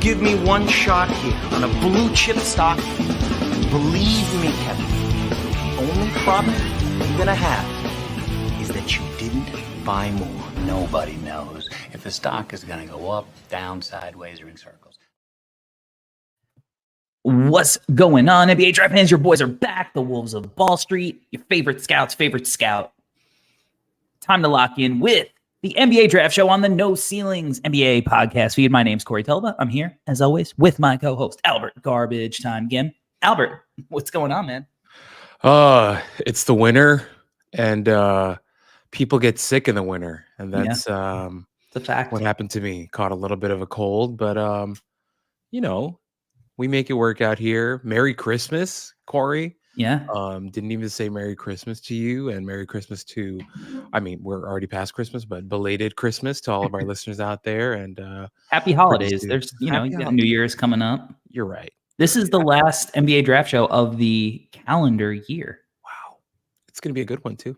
give me one shot here on a blue chip stock, believe me, Kevin, the only problem you're gonna have is that you didn't buy more. Nobody knows if the stock is gonna go up, down, sideways, or in circles. What's going on, NBA Draft fans? Your boys are back. The Wolves of Ball Street, your favorite scout's favorite scout. Time to lock in with the NBA Draft Show on the No Ceilings NBA podcast feed. My name's Corey Telba. I'm here, as always, with my co-host, Albert Garbage Time again. Albert, what's going on, man? It's the winter, and people get sick in the winter, and that's it's a fact. What happened to me. Caught a little bit of a cold, but we make it work out here. Merry Christmas, Corey. Yeah. Didn't even say Merry Christmas to you, and Merry Christmas to, we're already past Christmas, but belated Christmas to all of our listeners out there, and happy holidays. There's, you got New Year's coming up. You're right. This is the last NBA Draft Show of the calendar year. Wow. It's going to be a good one, too.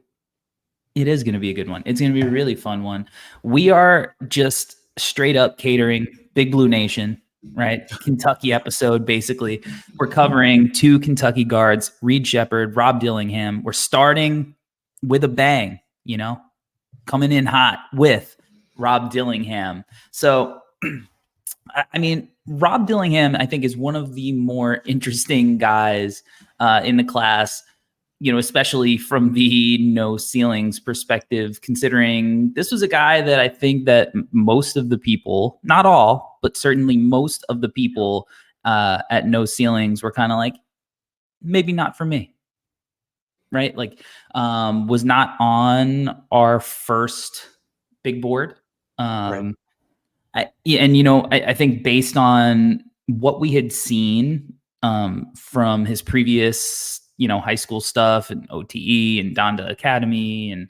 It is going to be a good one. It's going to be a really fun one. We are just straight up catering Big Blue Nation, right? Kentucky episode, basically. We're covering two Kentucky guards, Reed Sheppard, Rob Dillingham. We're starting with a bang, coming in hot with Rob Dillingham. So, Rob Dillingham, I think, is one of the more interesting guys in the class, especially from the No Ceilings perspective, considering this was a guy that I think that most of the people, not all, but certainly most of the people at No Ceilings were kind of like, maybe not for me, right? Like, was not on our first big board. Right. I think based on what we had seen from his previous, high school stuff and OTE and Donda Academy and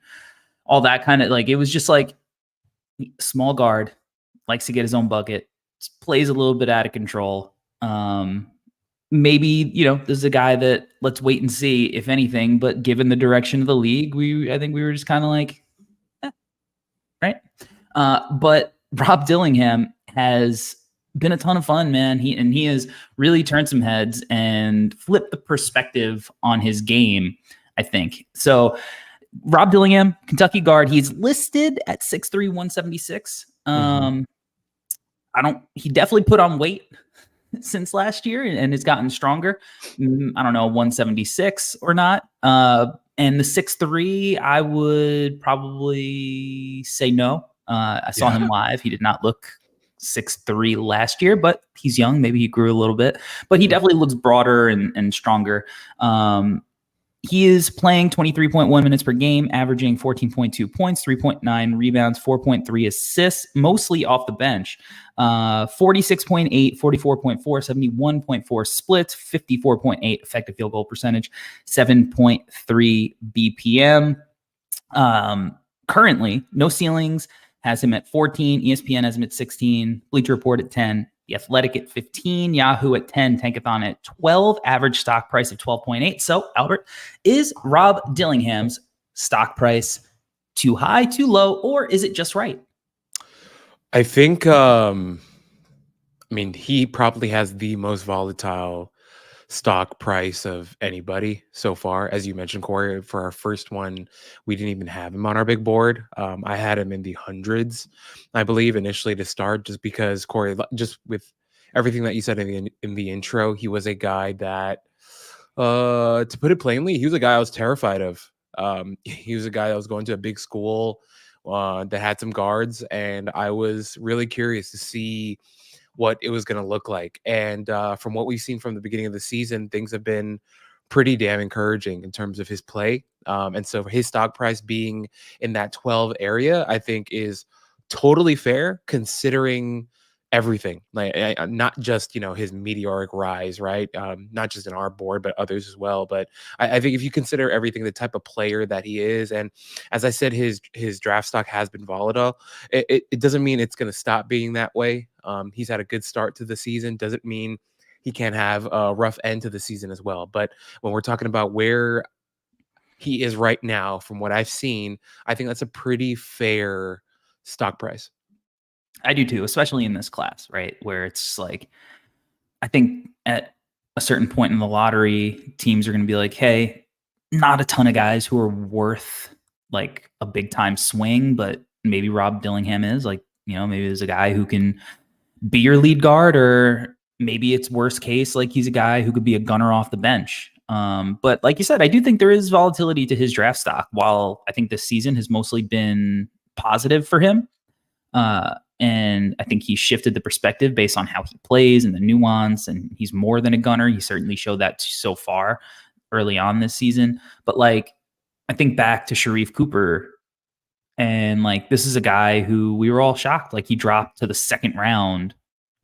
all that kind of, like, it was just like small guard, likes to get his own bucket, plays a little bit out of control. Maybe, this is a guy that let's wait and see, if anything, but given the direction of the league, I think we were just kind of like, right. But Rob Dillingham has been a ton of fun, man. He has really turned some heads and flipped the perspective on his game, I think. So Rob Dillingham, Kentucky guard, he's listed at 6'3", 176. He definitely put on weight since last year and has gotten stronger. I don't know, 176 or not. And the 6'3", I would probably say no. I saw him live. He did not look 6'3" last year, but he's young. Maybe he grew a little bit, but he definitely looks broader and stronger. He is playing 23.1 minutes per game, averaging 14.2 points, 3.9 rebounds, 4.3 assists, mostly off the bench. 46.8, 44.4, 71.4 splits, 54.8 effective field goal percentage, 7.3 BPM. Currently, No Ceilings has him at 14, ESPN has him at 16, Bleacher Report at 10, The Athletic at 15, Yahoo at 10, Tankathon at 12, average stock price of 12.8. So, Albert, is Rob Dillingham's stock price too high, too low, or is it just right? I think, he probably has the most volatile stock price of anybody so far. As you mentioned, Corey, for our first one, we didn't even have him on our big board. I had him in the hundreds, I believe, initially to start, just because, Corey, just with everything that you said in the intro, he was a guy that, to put it plainly, he was a guy I was terrified of. He was a guy that was going to a big school that had some guards, and I was really curious to see what it was going to look like. And from what we've seen from the beginning of the season, things have been pretty damn encouraging in terms of his play. And so his stock price being in that 12 area, I think is totally fair considering everything, like not just, his meteoric rise, right? Not just in our board, but others as well. But I think if you consider everything, the type of player that he is, and as I said, his draft stock has been volatile. It doesn't mean it's going to stop being that way. He's had a good start to the season. Doesn't mean he can't have a rough end to the season as well. But when we're talking about where he is right now, from what I've seen, I think that's a pretty fair stock price. I do too, especially in this class, right? Where it's like, I think at a certain point in the lottery, teams are going to be like, hey, not a ton of guys who are worth like a big time swing, but maybe Rob Dillingham is like, maybe there's a guy who can be your lead guard, or maybe it's worst case, like he's a guy who could be a gunner off the bench. But like you said, I do think there is volatility to his draft stock. While I think this season has mostly been positive for him, and I think he shifted the perspective based on how he plays and the nuance, and he's more than a gunner. He certainly showed that so far early on this season. But like, I think back to Sharif Cooper, and like, this is a guy who we were all shocked. Like, he dropped to the second round,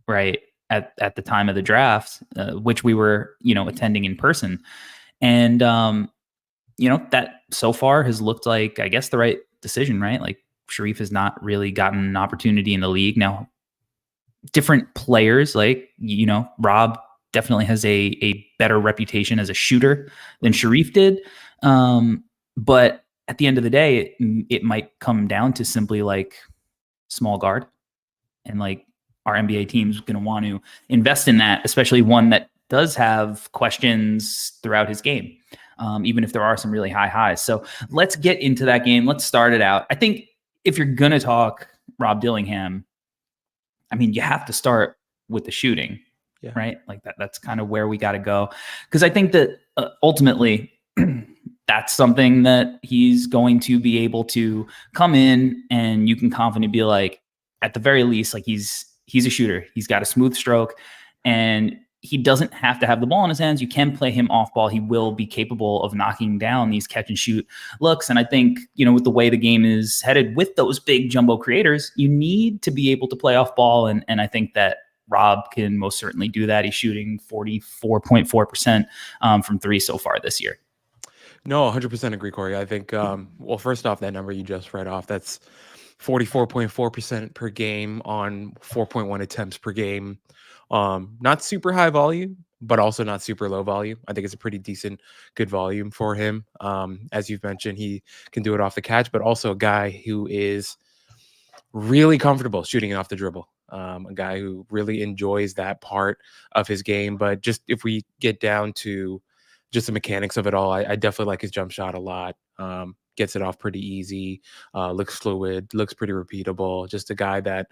right, at the time of the draft, which we were, attending in person. And, that so far has looked like, I guess, the right decision, right? Like, Sharif has not really gotten an opportunity in the league. Now, different players, like, Rob definitely has a better reputation as a shooter than Sharif did. But at the end of the day, it might come down to simply like small guard, and like our NBA team's going to want to invest in that, especially one that does have questions throughout his game, even if there are some really high highs. So let's get into that game. Let's start it out. I think if you're going to talk Rob Dillingham, I mean, you have to start with the shooting, right? Like that's kind of where we got to go. Because I think that ultimately that's something that he's going to be able to come in, and you can confidently be like, at the very least, like he's a shooter. He's got a smooth stroke, and he doesn't have to have the ball in his hands. You can play him off ball. He will be capable of knocking down these catch and shoot looks. And I think, with the way the game is headed with those big jumbo creators, you need to be able to play off ball. And I think that Rob can most certainly do that. He's shooting 44.4% from three so far this year. No, 100% agree, Corey. I think, well, first off, that number you just read off, that's 44.4% per game on 4.1 attempts per game. Not super high volume, but also not super low volume. I think it's a pretty decent, good volume for him. As you've mentioned, he can do it off the catch, but also a guy who is really comfortable shooting it off the dribble. A guy who really enjoys that part of his game. But just if we get down to just the mechanics of it all, I definitely like his jump shot a lot. Gets it off pretty easy, looks fluid, looks pretty repeatable. Just a guy that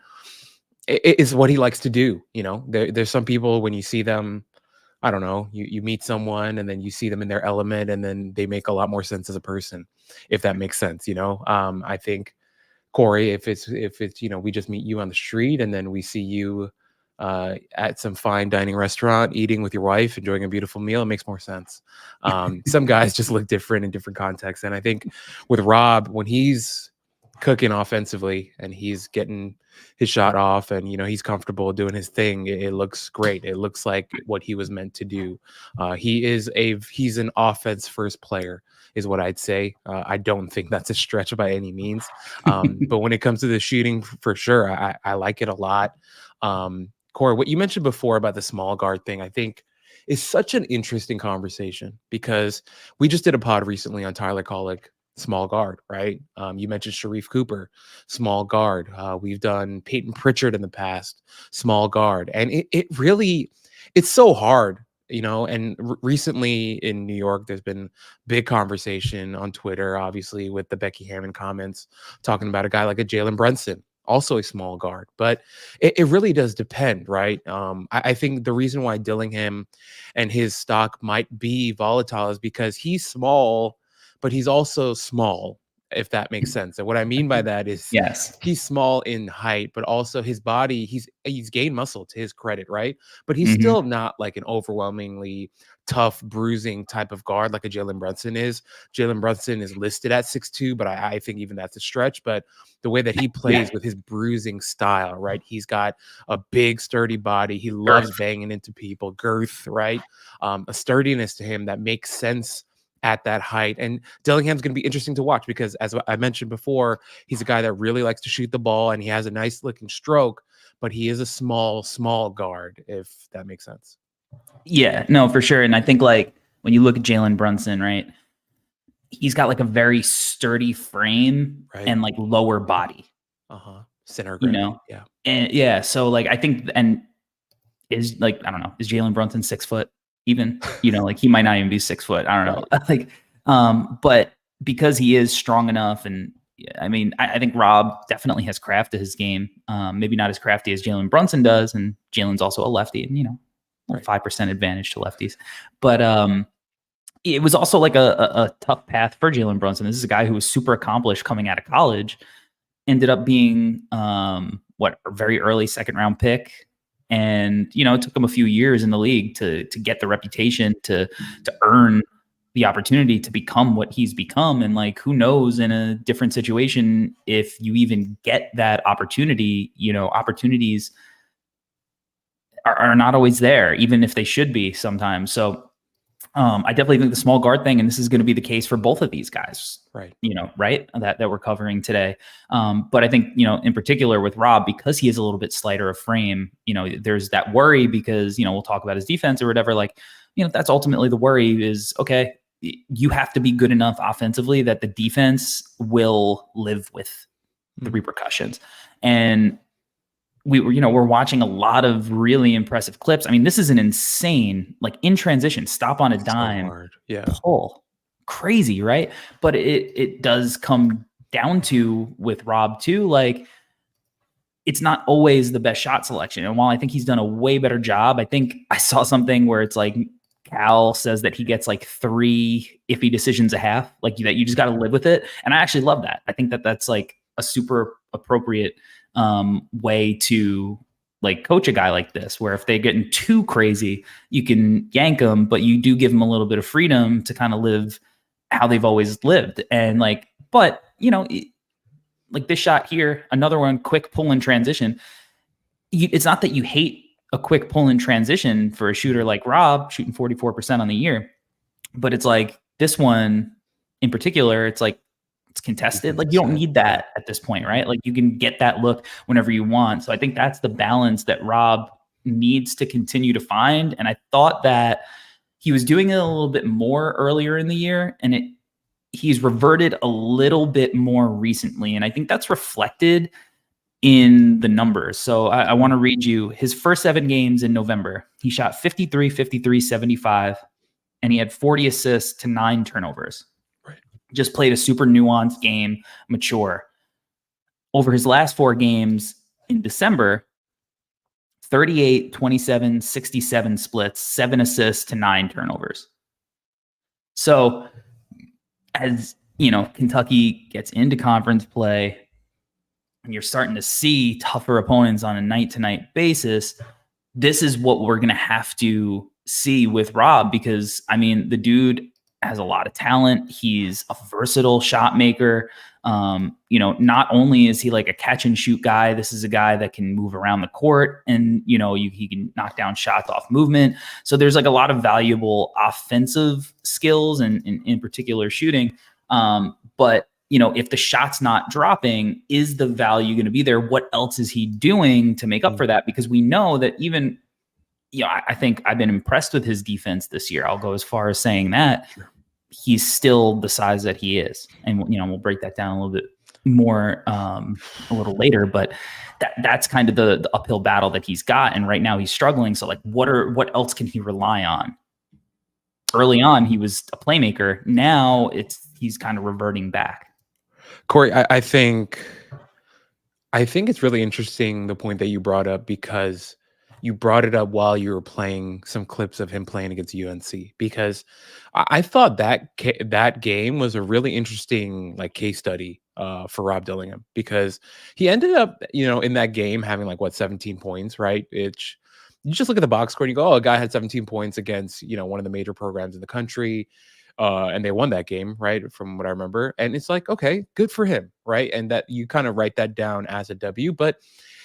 is what he likes to do. There's some people, when you see them, I don't know, you meet someone and then you see them in their element, and then they make a lot more sense as a person, if that makes sense. I think, Corey, if it's we just meet you on the street and then we see you at some fine dining restaurant eating with your wife, enjoying a beautiful meal, it makes more sense. Some guys just look different in different contexts. And I think with Rob, when he's cooking offensively and he's getting his shot off and, he's comfortable doing his thing, it looks great. It looks like what he was meant to do. He's an offense first player, is what I'd say. I don't think that's a stretch by any means. But when it comes to the shooting, for sure, I like it a lot. Corey, what you mentioned before about the small guard thing, I think is such an interesting conversation, because we just did a pod recently on Tyler Kolek, small guard, right? You mentioned Sharif Cooper, small guard. We've done Peyton Pritchard in the past, small guard. And it's so hard, and recently in New York, there's been big conversation on Twitter, obviously, with the Becky Hammond comments talking about a guy like a Jalen Brunson, also a small guard. But it really does depend, right? I think the reason why Dillingham and his stock might be volatile is because he's small, but he's also small, if that makes sense. And what I mean by that is, yes, he's small in height, but also his body, he's gained muscle, to his credit, right? But he's still not like an overwhelmingly tough, bruising type of guard like a Jalen Brunson is. Jalen Brunson is listed at 6'2", but I think even that's a stretch. But the way that he plays with his bruising style, right? He's got a big, sturdy body. He loves banging into people, girth, right? A sturdiness to him that makes sense at that height. And Dillingham's going to be interesting to watch, because as I mentioned before, he's a guy that really likes to shoot the ball, and he has a nice looking stroke, but he is a small guard, if that makes sense. Yeah, no, for sure. And I think like when you look at Jalen Brunson, right, he's got like a very sturdy frame and like lower body. center of you gravity. know, Yeah. and yeah, so like I think, and is like, I don't know, is Jalen Brunson 6 foot even? You know, like he might not even be 6 foot. I don't know. Like, but because he is strong enough, and I mean, I think Rob definitely has craft to his game. Maybe not as crafty as Jalen Brunson does, and Jalen's also a lefty, and 5% advantage to lefties. But it was also like a tough path for Jalen Brunson. This is a guy who was super accomplished coming out of college, ended up being a very early second round pick. And, it took him a few years in the league to get the reputation, to earn the opportunity to become what he's become. And like, who knows, in a different situation, if you even get that opportunity, opportunities are not always there, even if they should be sometimes. So I definitely think the small guard thing, and this is going to be the case for both of these guys, Right. Right, that we're covering today. But I think, in particular with Rob, because he is a little bit slighter of frame, there's that worry because, we'll talk about his defense or whatever. Like, that's ultimately the worry is, okay, you have to be good enough offensively that the defense will live with the repercussions. And we're watching a lot of really impressive clips. I mean, this is an insane, like in transition, stop on a dime, So hard. Yeah. pull, crazy, right? But it does come down to, with Rob too, like it's not always the best shot selection. And while I think he's done a way better job, I think I saw something where it's like Cal says that he gets like 3 iffy decisions a half, like that you just got to live with it. And I actually love that. I think that that's like a super appropriate way to like coach a guy like this, where if they're getting too crazy, you can yank them, but you do give them a little bit of freedom to kind of live how they've always lived. And like, but like this shot here, another one, quick pull in transition. It's not that you hate a quick pull in transition for a shooter like Rob, shooting 44% on the year, but it's like this one in particular, it's like, it's contested. Like you don't need that at this point, right? Like you can get that look whenever you want. So I think that's the balance that Rob needs to continue to find. And I thought that he was doing it a little bit more earlier in the year, and he's reverted a little bit more recently. And I think that's reflected in the numbers. So I want to read you his first 7 games in November. He shot 53, 53, 75, and he had 40 assists to 9 turnovers. Just played a super nuanced game, mature. Over his last 4 games in December, 38, 27, 67 splits, 7 assists to 9 turnovers. So as, Kentucky gets into conference play and you're starting to see tougher opponents on a night-to-night basis, this is what we're going to have to see with Rob, because, I mean, the dude has a lot of talent. He's a versatile shot maker. Not only is he like a catch and shoot guy, this is a guy that can move around the court, and he can knock down shots off movement. So there's like a lot of valuable offensive skills and in particular shooting. But if the shot's not dropping, is the value going to be there? What else is he doing to make up for that? Because we know that even I think I've been impressed with his defense this year. I'll go as far as saying that. Sure. He's still the size that he is. And, we'll break that down a little bit more a little later. But that's kind of the uphill battle that he's got. And right now he's struggling. So, like, what else can he rely on? Early on, he was a playmaker. Now he's kind of reverting back. Corey, I think it's really interesting, the point that you brought up, because you brought it up while you were playing some clips of him playing against UNC, because I thought that game was a really interesting like case study for Rob Dillingham, because he ended up, in that game having like 17 points, right? It's, you just look at the box score and you go, oh, a guy had 17 points against, one of the major programs in the country. And they won that game, right? From what I remember. And it's like, okay, good for him, right? And that you kind of write that down as a W. But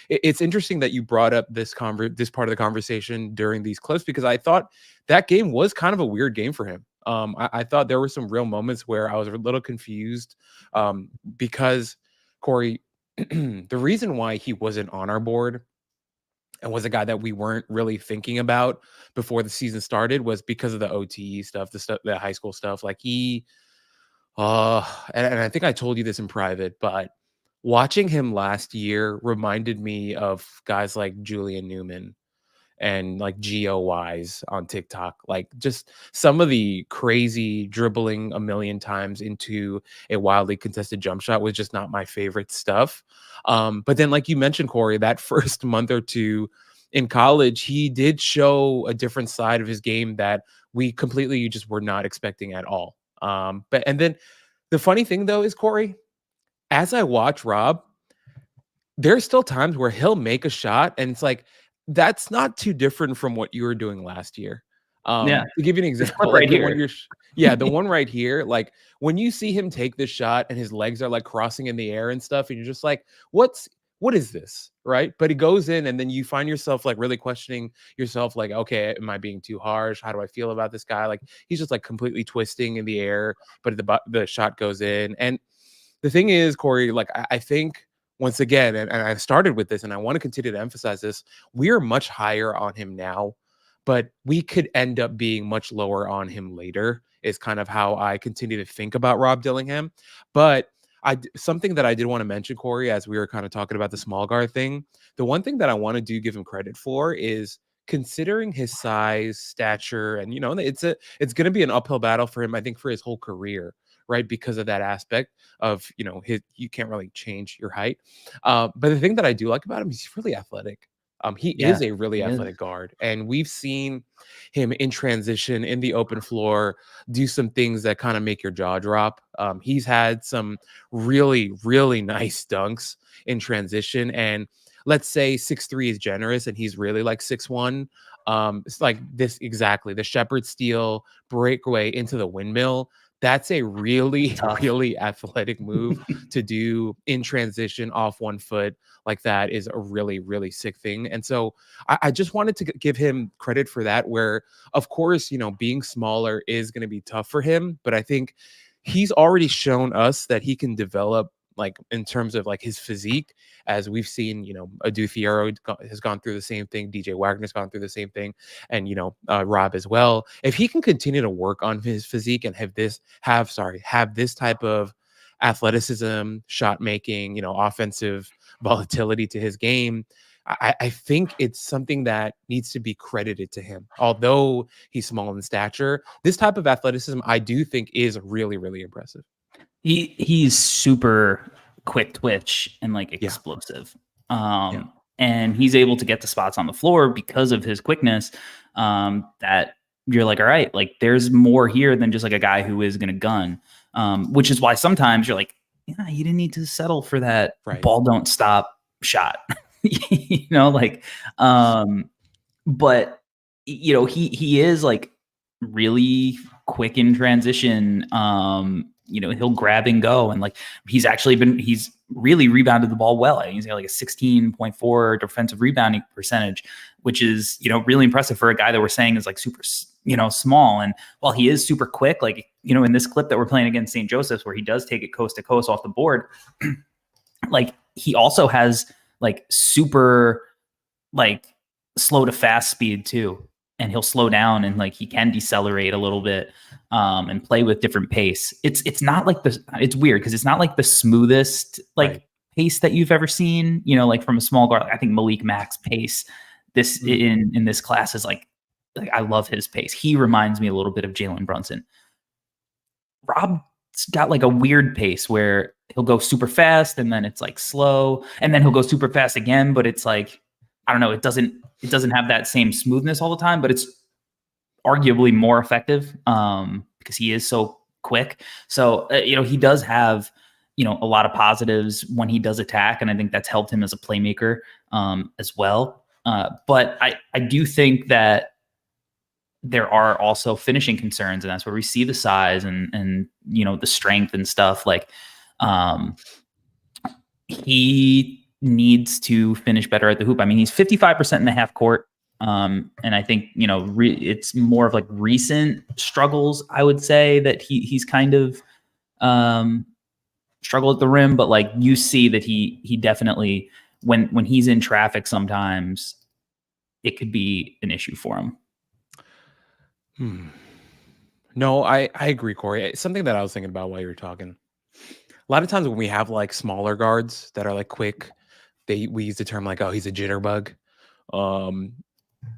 it's interesting that you brought up this part of the conversation during these clips, because I thought that game was kind of a weird game for him. I thought there were some real moments where I was a little confused because, Corey, the reason why he wasn't on our board and was a guy that we weren't really thinking about before the season started was because of the OTE stuff, the high school stuff. Like and I think I told you this in private, but watching him last year reminded me of guys like Julian Newman and like GOYs on TikTok. Like just some of the crazy dribbling a million times into a wildly contested jump shot was just not my favorite stuff. But then, like you mentioned, Corey, that first month or two in college, he did show a different side of his game that we completely just were not expecting at all. But and then the funny thing though is, Corey, as I watch Rob, there's still times where he'll make a shot and it's like, that's not too different from what you were doing last year. Yeah. To give you an This example, clip like right the one here. yeah, the one right here, like when you see him take this shot and his legs are like crossing in the air and stuff, and you're just like, what is this? Right. But he goes in and then you find yourself like really questioning yourself, like, okay, am I being too harsh? How do I feel about this guy? Like he's just like completely twisting in the air, but the shot goes in. And the thing is, Corey, like I think once again, and I started with this, and I want to continue to emphasize this, we are much higher on him now, but we could end up being much lower on him later, is kind of how I continue to think about Rob Dillingham. But something that I did want to mention, Corey, as we were kind of talking about the small guard thing, the one thing that I want to do give him credit for is considering his size, stature, and it's going to be an uphill battle for him, I think, for his whole career, right? Because of that aspect of his, you can't really change your height. But the thing that I do like about him is he's really athletic. He Yeah, is a really he is. athletic guard, and we've seen him in transition in the open floor do some things that kind of make your jaw drop. He's had some really, really nice dunks in transition, and let's say 6'3" is generous, and he's really like 6'1". It's like this exactly the Shepard steal breakaway into the windmill. That's a really, Tough. really athletic move to do in transition off one foot. Like that is a really, really sick thing. And so I just wanted to give him credit for that, where of course, being smaller is going to be tough for him. But I think he's already shown us that he can develop, like in terms of like his physique, as we've seen, Adu Fierro has gone through the same thing. DJ Wagner's gone through the same thing. And, Rob as well. If he can continue to work on his physique and have this type of athleticism, shot making, offensive volatility to his game, I think it's something that needs to be credited to him. Although he's small in stature, this type of athleticism, I do think, is really, really impressive. He's super quick twitch and like explosive. And he's able to get the spots on the floor because of his quickness, that you're like, all right, like there's more here than just like a guy who is going to gun, which is why sometimes you're like, yeah, you didn't need to settle for that ball don't stop shot, but he is like really quick in transition. He'll grab and go, and like he's really rebounded the ball well. I think he's got like a 16.4 defensive rebounding percentage, which is, really impressive for a guy that we're saying is like super, small. And while he is super quick, like, in this clip that we're playing against St. Joseph's, where he does take it coast to coast off the board, like he also has like super like slow to fast speed too. And he'll slow down and like he can decelerate a little bit, and play with different pace. It's not like it's weird because it's not like the smoothest pace that you've ever seen, like from a small guard. I think Malik Mack's pace in this class is like I love his pace. He reminds me a little bit of Jalen Brunson. Rob's got like a weird pace where he'll go super fast and then it's like slow, and then he'll go super fast again, but it's like, I don't know, it doesn't have that same smoothness all the time, but it's arguably more effective, because he is so quick. So, he does have, a lot of positives when he does attack. And I think that's helped him as a playmaker, as well. But I do think that there are also finishing concerns, and that's where we see the size and the strength and stuff. Like, he needs to finish better at the hoop. I mean, he's 55% in the half court. And I think, it's more of like recent struggles, I would say, that he's kind of struggled at the rim, but like you see that he definitely, when he's in traffic, sometimes it could be an issue for him. No, I agree, Corey. It's something that I was thinking about while you were talking. a lot of times when we have like smaller guards that are like quick, we use the term like, oh, he's a jitterbug. Um,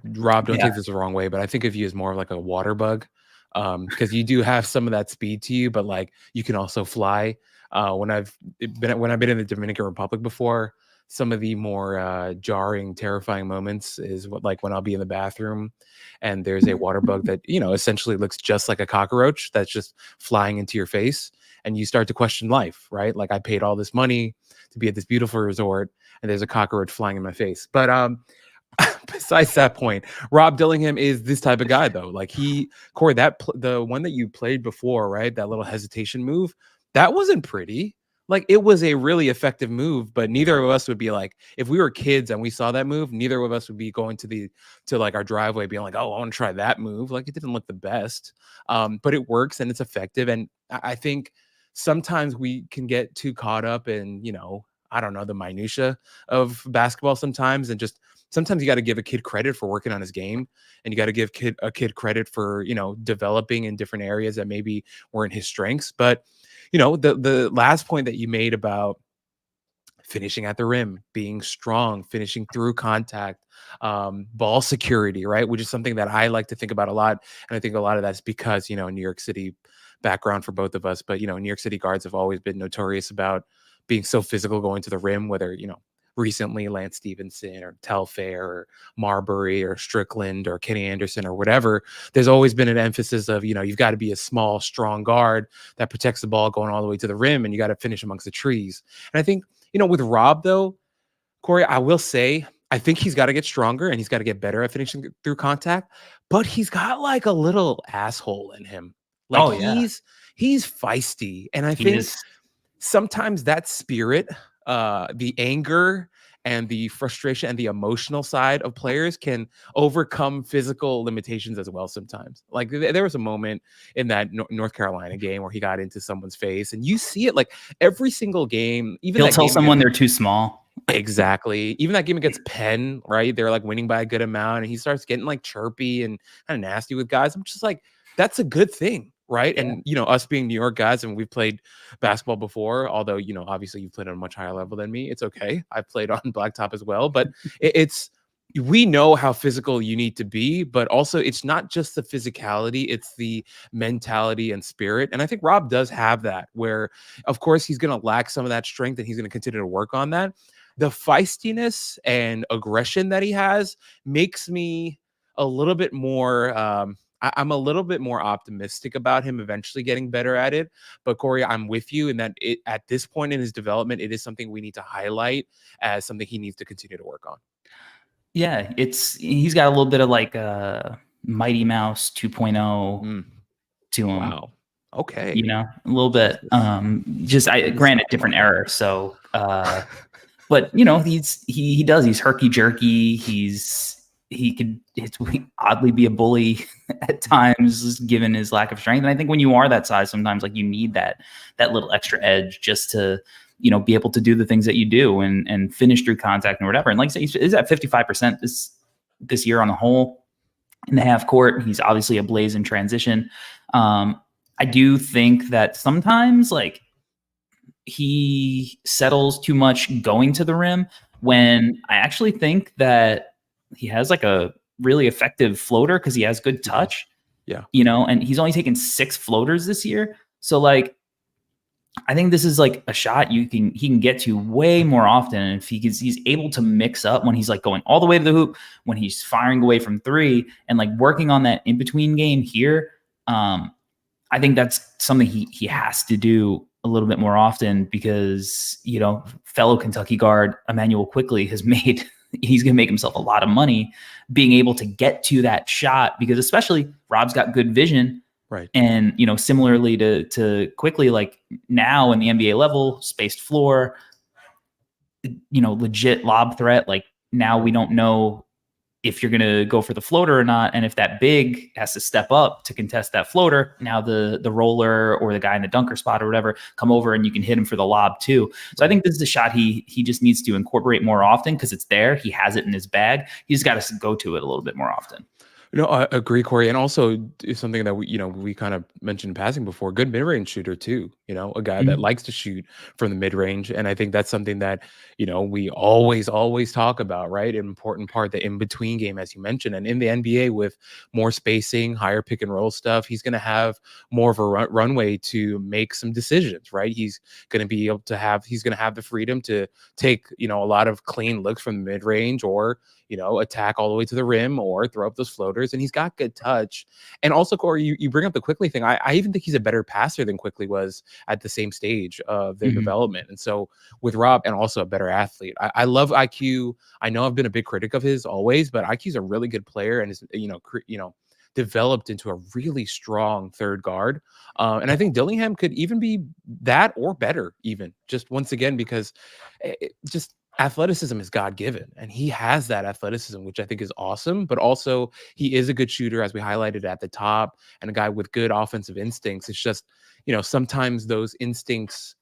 Rob, don't Yeah. take this the wrong way, but I think of you as more of like a water bug, because you do have some of that speed to you, but like you can also fly. When I've been in the Dominican Republic before, some of the more jarring, terrifying moments is like when I'll be in the bathroom and there's a water bug that essentially looks just like a cockroach that's just flying into your face, and you start to question life, right? Like I paid all this money to be at this beautiful resort, and there's a cockroach flying in my face. But besides that point, Rob Dillingham is this type of guy, though. Like Corey, the one that you played before, right? That little hesitation move, that wasn't pretty. Like it was a really effective move, but neither of us would be like, if we were kids and we saw that move, neither of us would be going to like our driveway being like, oh, I want to try that move. Like it didn't look the best, but it works and it's effective. And I think sometimes we can get too caught up in, I don't know, the minutia of basketball sometimes, and just sometimes you got to give a kid credit for working on his game, and you got to give a kid credit for developing in different areas that maybe weren't his strengths. But the last point that you made about finishing at the rim, being strong, finishing through contact, ball security, right, which is something that I like to think about a lot, and I think a lot of that's because New York City background for both of us, but New York City guards have always been notorious about being so physical going to the rim, whether recently Lance Stevenson or Telfair or Marbury or Strickland or Kenny Anderson or whatever. There's always been an emphasis of you've got to be a small, strong guard that protects the ball going all the way to the rim, and you got to finish amongst the trees. And I think with Rob, though, Corey, I will say I think he's got to get stronger and he's got to get better at finishing through contact, but he's got like a little asshole in him. Like he's feisty, and I think sometimes that spirit, the anger and the frustration and the emotional side of players can overcome physical limitations as well sometimes. Like there was a moment in that North Carolina game where he got into someone's face, and you see it like every single game. Even he'll tell someone they're too small. Exactly. Even that game against Penn, right? They're like winning by a good amount, and he starts getting like chirpy and kind of nasty with guys. I'm just like, that's a good thing. Right. Yeah. And, us being New York guys, and we've played basketball before, although, obviously you've played on a much higher level than me. It's okay. I've played on blacktop as well, but we know how physical you need to be, but also it's not just the physicality, it's the mentality and spirit. And I think Rob does have that, where of course he's going to lack some of that strength and he's going to continue to work on that. The feistiness and aggression that he has makes me a little bit more, I'm a little bit more optimistic about him eventually getting better at it. But Corey, I'm with you in that at this point in his development, it is something we need to highlight as something he needs to continue to work on. Yeah, he's got a little bit of like Mighty Mouse 2.0 to him. Wow. Okay. A little bit. Granted, different era. So, but he's herky jerky. He could oddly be a bully at times, given his lack of strength. And I think when you are that size, sometimes like you need that little extra edge just to, be able to do the things that you do and finish through contact and whatever. And like I say, he's at 55% this year on the whole in the half court. He's obviously ablaze in transition. I do think that sometimes like he settles too much going to the rim, when I actually think that he has like a really effective floater because he has good touch. Yeah. And he's only taken 6 floaters this year. So like, I think this is like a shot he can get to way more often. And if he's able to mix up when he's like going all the way to the hoop, when he's firing away from 3 and like working on that in between game here. I think that's something he has to do a little bit more often, because, fellow Kentucky guard Emmanuel Quickley he's going to make himself a lot of money being able to get to that shot, because especially Rob's got good vision. Right. And, similarly to Quickley, like now in the NBA level, spaced floor, legit lob threat. Like now we don't know if you're going to go for the floater or not. And if that big has to step up to contest that floater, now the roller or the guy in the dunker spot or whatever come over and you can hit him for the lob too. So I think this is a shot he just needs to incorporate more often, because it's there. He has it in his bag. He's got to go to it a little bit more often. No, I agree, Corey, and also is something that we kind of mentioned in passing before. Good mid-range shooter too. A guy that Mhm. likes to shoot from the mid-range, and I think that's something that we always talk about, right? An important part, the in-between game, as you mentioned, and in the NBA with more spacing, higher pick and roll stuff, he's going to have more of a runway to make some decisions, right? He's going to be able to he's going to have the freedom to take a lot of clean looks from the mid-range, or attack all the way to the rim or throw up those floaters. And he's got good touch. And also, Corey, you bring up the Quickly thing. I even think he's a better passer than Quickly was at the same stage of their Mhm. development. And so with Rob, and also a better athlete. I love IQ. I know I've been a big critic of his always, but IQ's a really good player and is, developed into a really strong third guard. And I think Dillingham could even be that or better, even just once again, because just athleticism is God-given, and he has that athleticism, which I think is awesome. But also, he is a good shooter, as we highlighted at the top, and a guy with good offensive instincts. It's just, sometimes those instincts.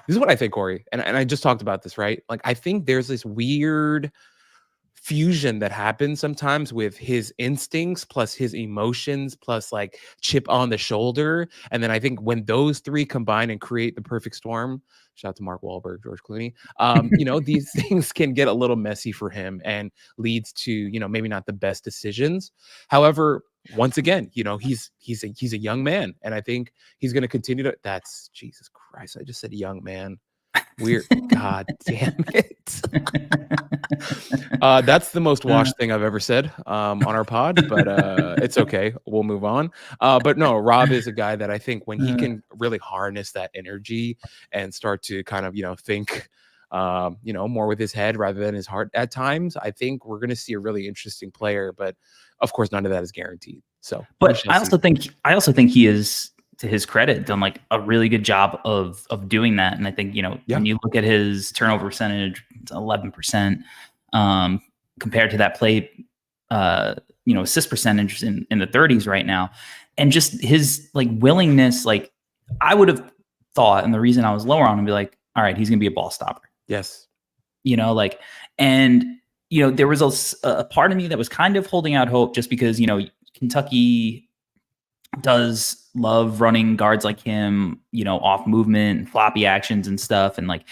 This is what I think, Corey, and I just talked about this, right? Like, I think there's this weird fusion that happens sometimes with his instincts plus his emotions plus like chip on the shoulder. And then I think when those three combine and create the perfect storm, shout out to Mark Wahlberg, George Clooney, these things can get a little messy for him and leads to, maybe not the best decisions. However, once again, he's a young man, and I think he's going to continue to. That's Jesus Christ! I just said young man. Weird. God damn it. That's the most washed thing I've ever said on our pod, but it's okay. We'll move on. But no, Rob is a guy that I think when he can really harness that energy and start to kind of, think, more with his head rather than his heart at times, I think we're going to see a really interesting player. But of course, none of that is guaranteed. So, But I also think he is, to his credit, done like a really good job of doing that. And I think, when you look at his turnover percentage, it's 11%, compared to that play, assist percentage in the 30s right now. And just his like willingness, like I would have thought, and the reason I was lower on him, be like, all right, he's going to be a ball stopper. yes. And there was a part of me that was kind of holding out hope, just because, Kentucky does love running guards like him, off movement and floppy actions and stuff. And like,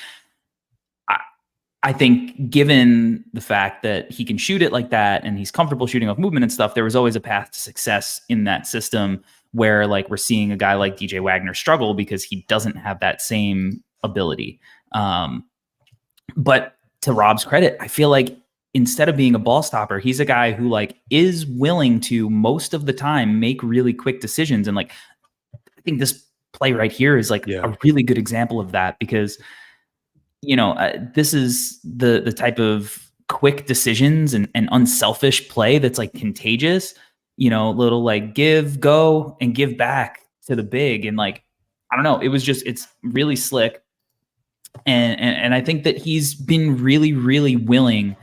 I think given the fact that he can shoot it like that and he's comfortable shooting off movement and stuff, there was always a path to success in that system, where like we're seeing a guy like DJ Wagner struggle because he doesn't have that same ability. But to Rob's credit, I feel like instead of being a ball stopper, he's a guy who like is willing to most of the time make really quick decisions. And like, I think this play right here is like a really good example of that, because this is the type of quick decisions and unselfish play that's like contagious, little like give, go, and give back to the big. And like, I don't know, it's really slick. And I think that he's been really, really willing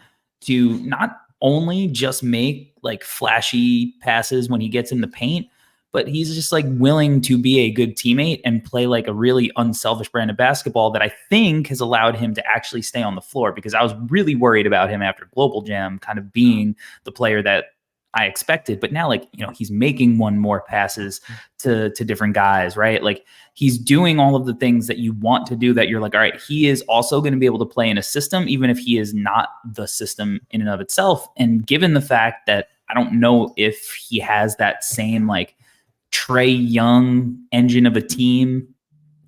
to not only just make like flashy passes when he gets in the paint, but he's just like willing to be a good teammate and play like a really unselfish brand of basketball that I think has allowed him to actually stay on the floor, because I was really worried about him after Global Jam kind of being the player that I expected. But now, like, he's making one more passes to different guys, right? Like, he's doing all of the things that you want to do, that you're like, all right, he is also going to be able to play in a system, even if he is not the system in and of itself. And given the fact that I don't know if he has that same like Trey Young engine of a team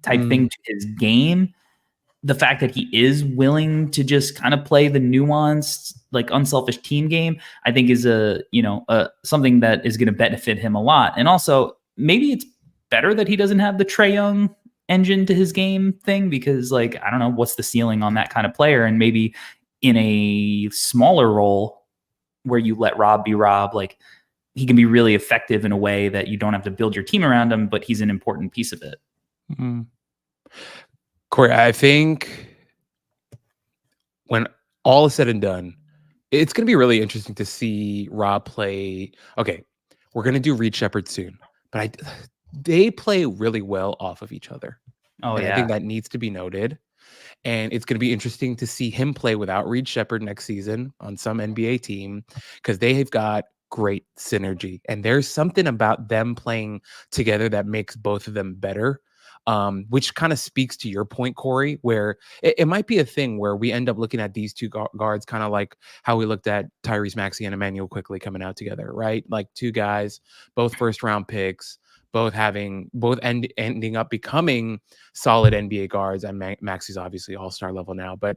type thing to his game, the fact that he is willing to just kind of play the nuanced, like unselfish team game, I think is something that is going to benefit him a lot. And also maybe it's better that he doesn't have the Trey Young engine to his game thing, because like, I don't know, what's the ceiling on that kind of player? And maybe in a smaller role where you let Rob be Rob, like he can be really effective in a way that you don't have to build your team around him, but he's an important piece of it. Mm-hmm. Corey, I think when all is said and done, it's going to be really interesting to see Rob play. Okay, we're going to do Reed Sheppard soon, but they play really well off of each other. Oh, and yeah. I think that needs to be noted. And it's going to be interesting to see him play without Reed Sheppard next season on some NBA team, because they have got great synergy. And there's something about them playing together that makes both of them better. Which kind of speaks to your point, Corey, where it might be a thing where we end up looking at these two guards kind of like how we looked at Tyrese Maxey and Emmanuel quickly coming out together, right? Like two guys, both first round picks, ending up becoming solid NBA guards. And Maxey's obviously all-star level now, but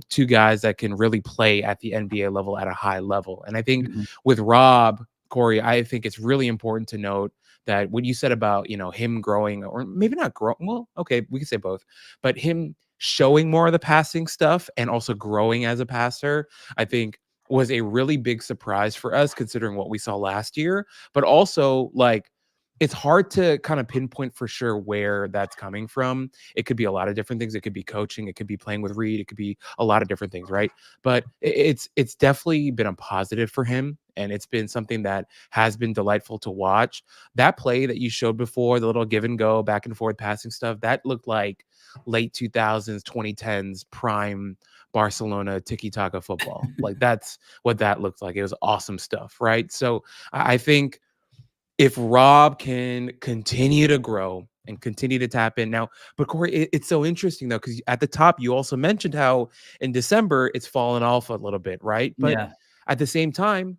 two guys that can really play at the NBA level at a high level. And I think with Rob, Corey, I think it's really important to note that what you said about, him growing, or maybe not growing, well, okay, we can say both, but him showing more of the passing stuff and also growing as a passer, I think was a really big surprise for us considering what we saw last year. But also, like, it's hard to kind of pinpoint for sure where that's coming from. It could be a lot of different things. It could be coaching. It could be playing with Reed. It could be a lot of different things, right? But it's definitely been a positive for him. And it's been something that has been delightful to watch. That play that you showed before, the little give and go, back and forth passing stuff, that looked like late 2000s, 2010s prime Barcelona tiki-taka football. Like, that's what that looked like. It was awesome stuff, right? So I think if Rob can continue to grow and continue to tap in now, but Corey, it's so interesting though, because at the top, you also mentioned how in December it's fallen off a little bit, right? But at the same time,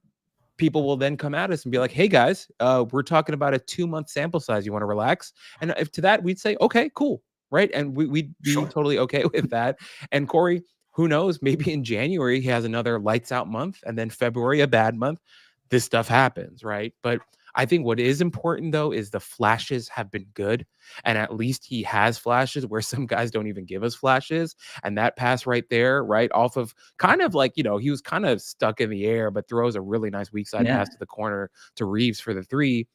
people will then come at us and be like, hey guys, we're talking about a 2-month sample size. You want to relax? And if to that, we'd say, okay, cool. Right. And we'd be totally okay with that. And Corey, who knows, maybe in January, he has another lights out month, and then February, a bad month. This stuff happens. Right. But I think what is important, though, is the flashes have been good. And at least he has flashes where some guys don't even give us flashes. And that pass right there, right off of kind of like, he was kind of stuck in the air, but throws a really nice weak side pass to the corner to Reeves for the 3.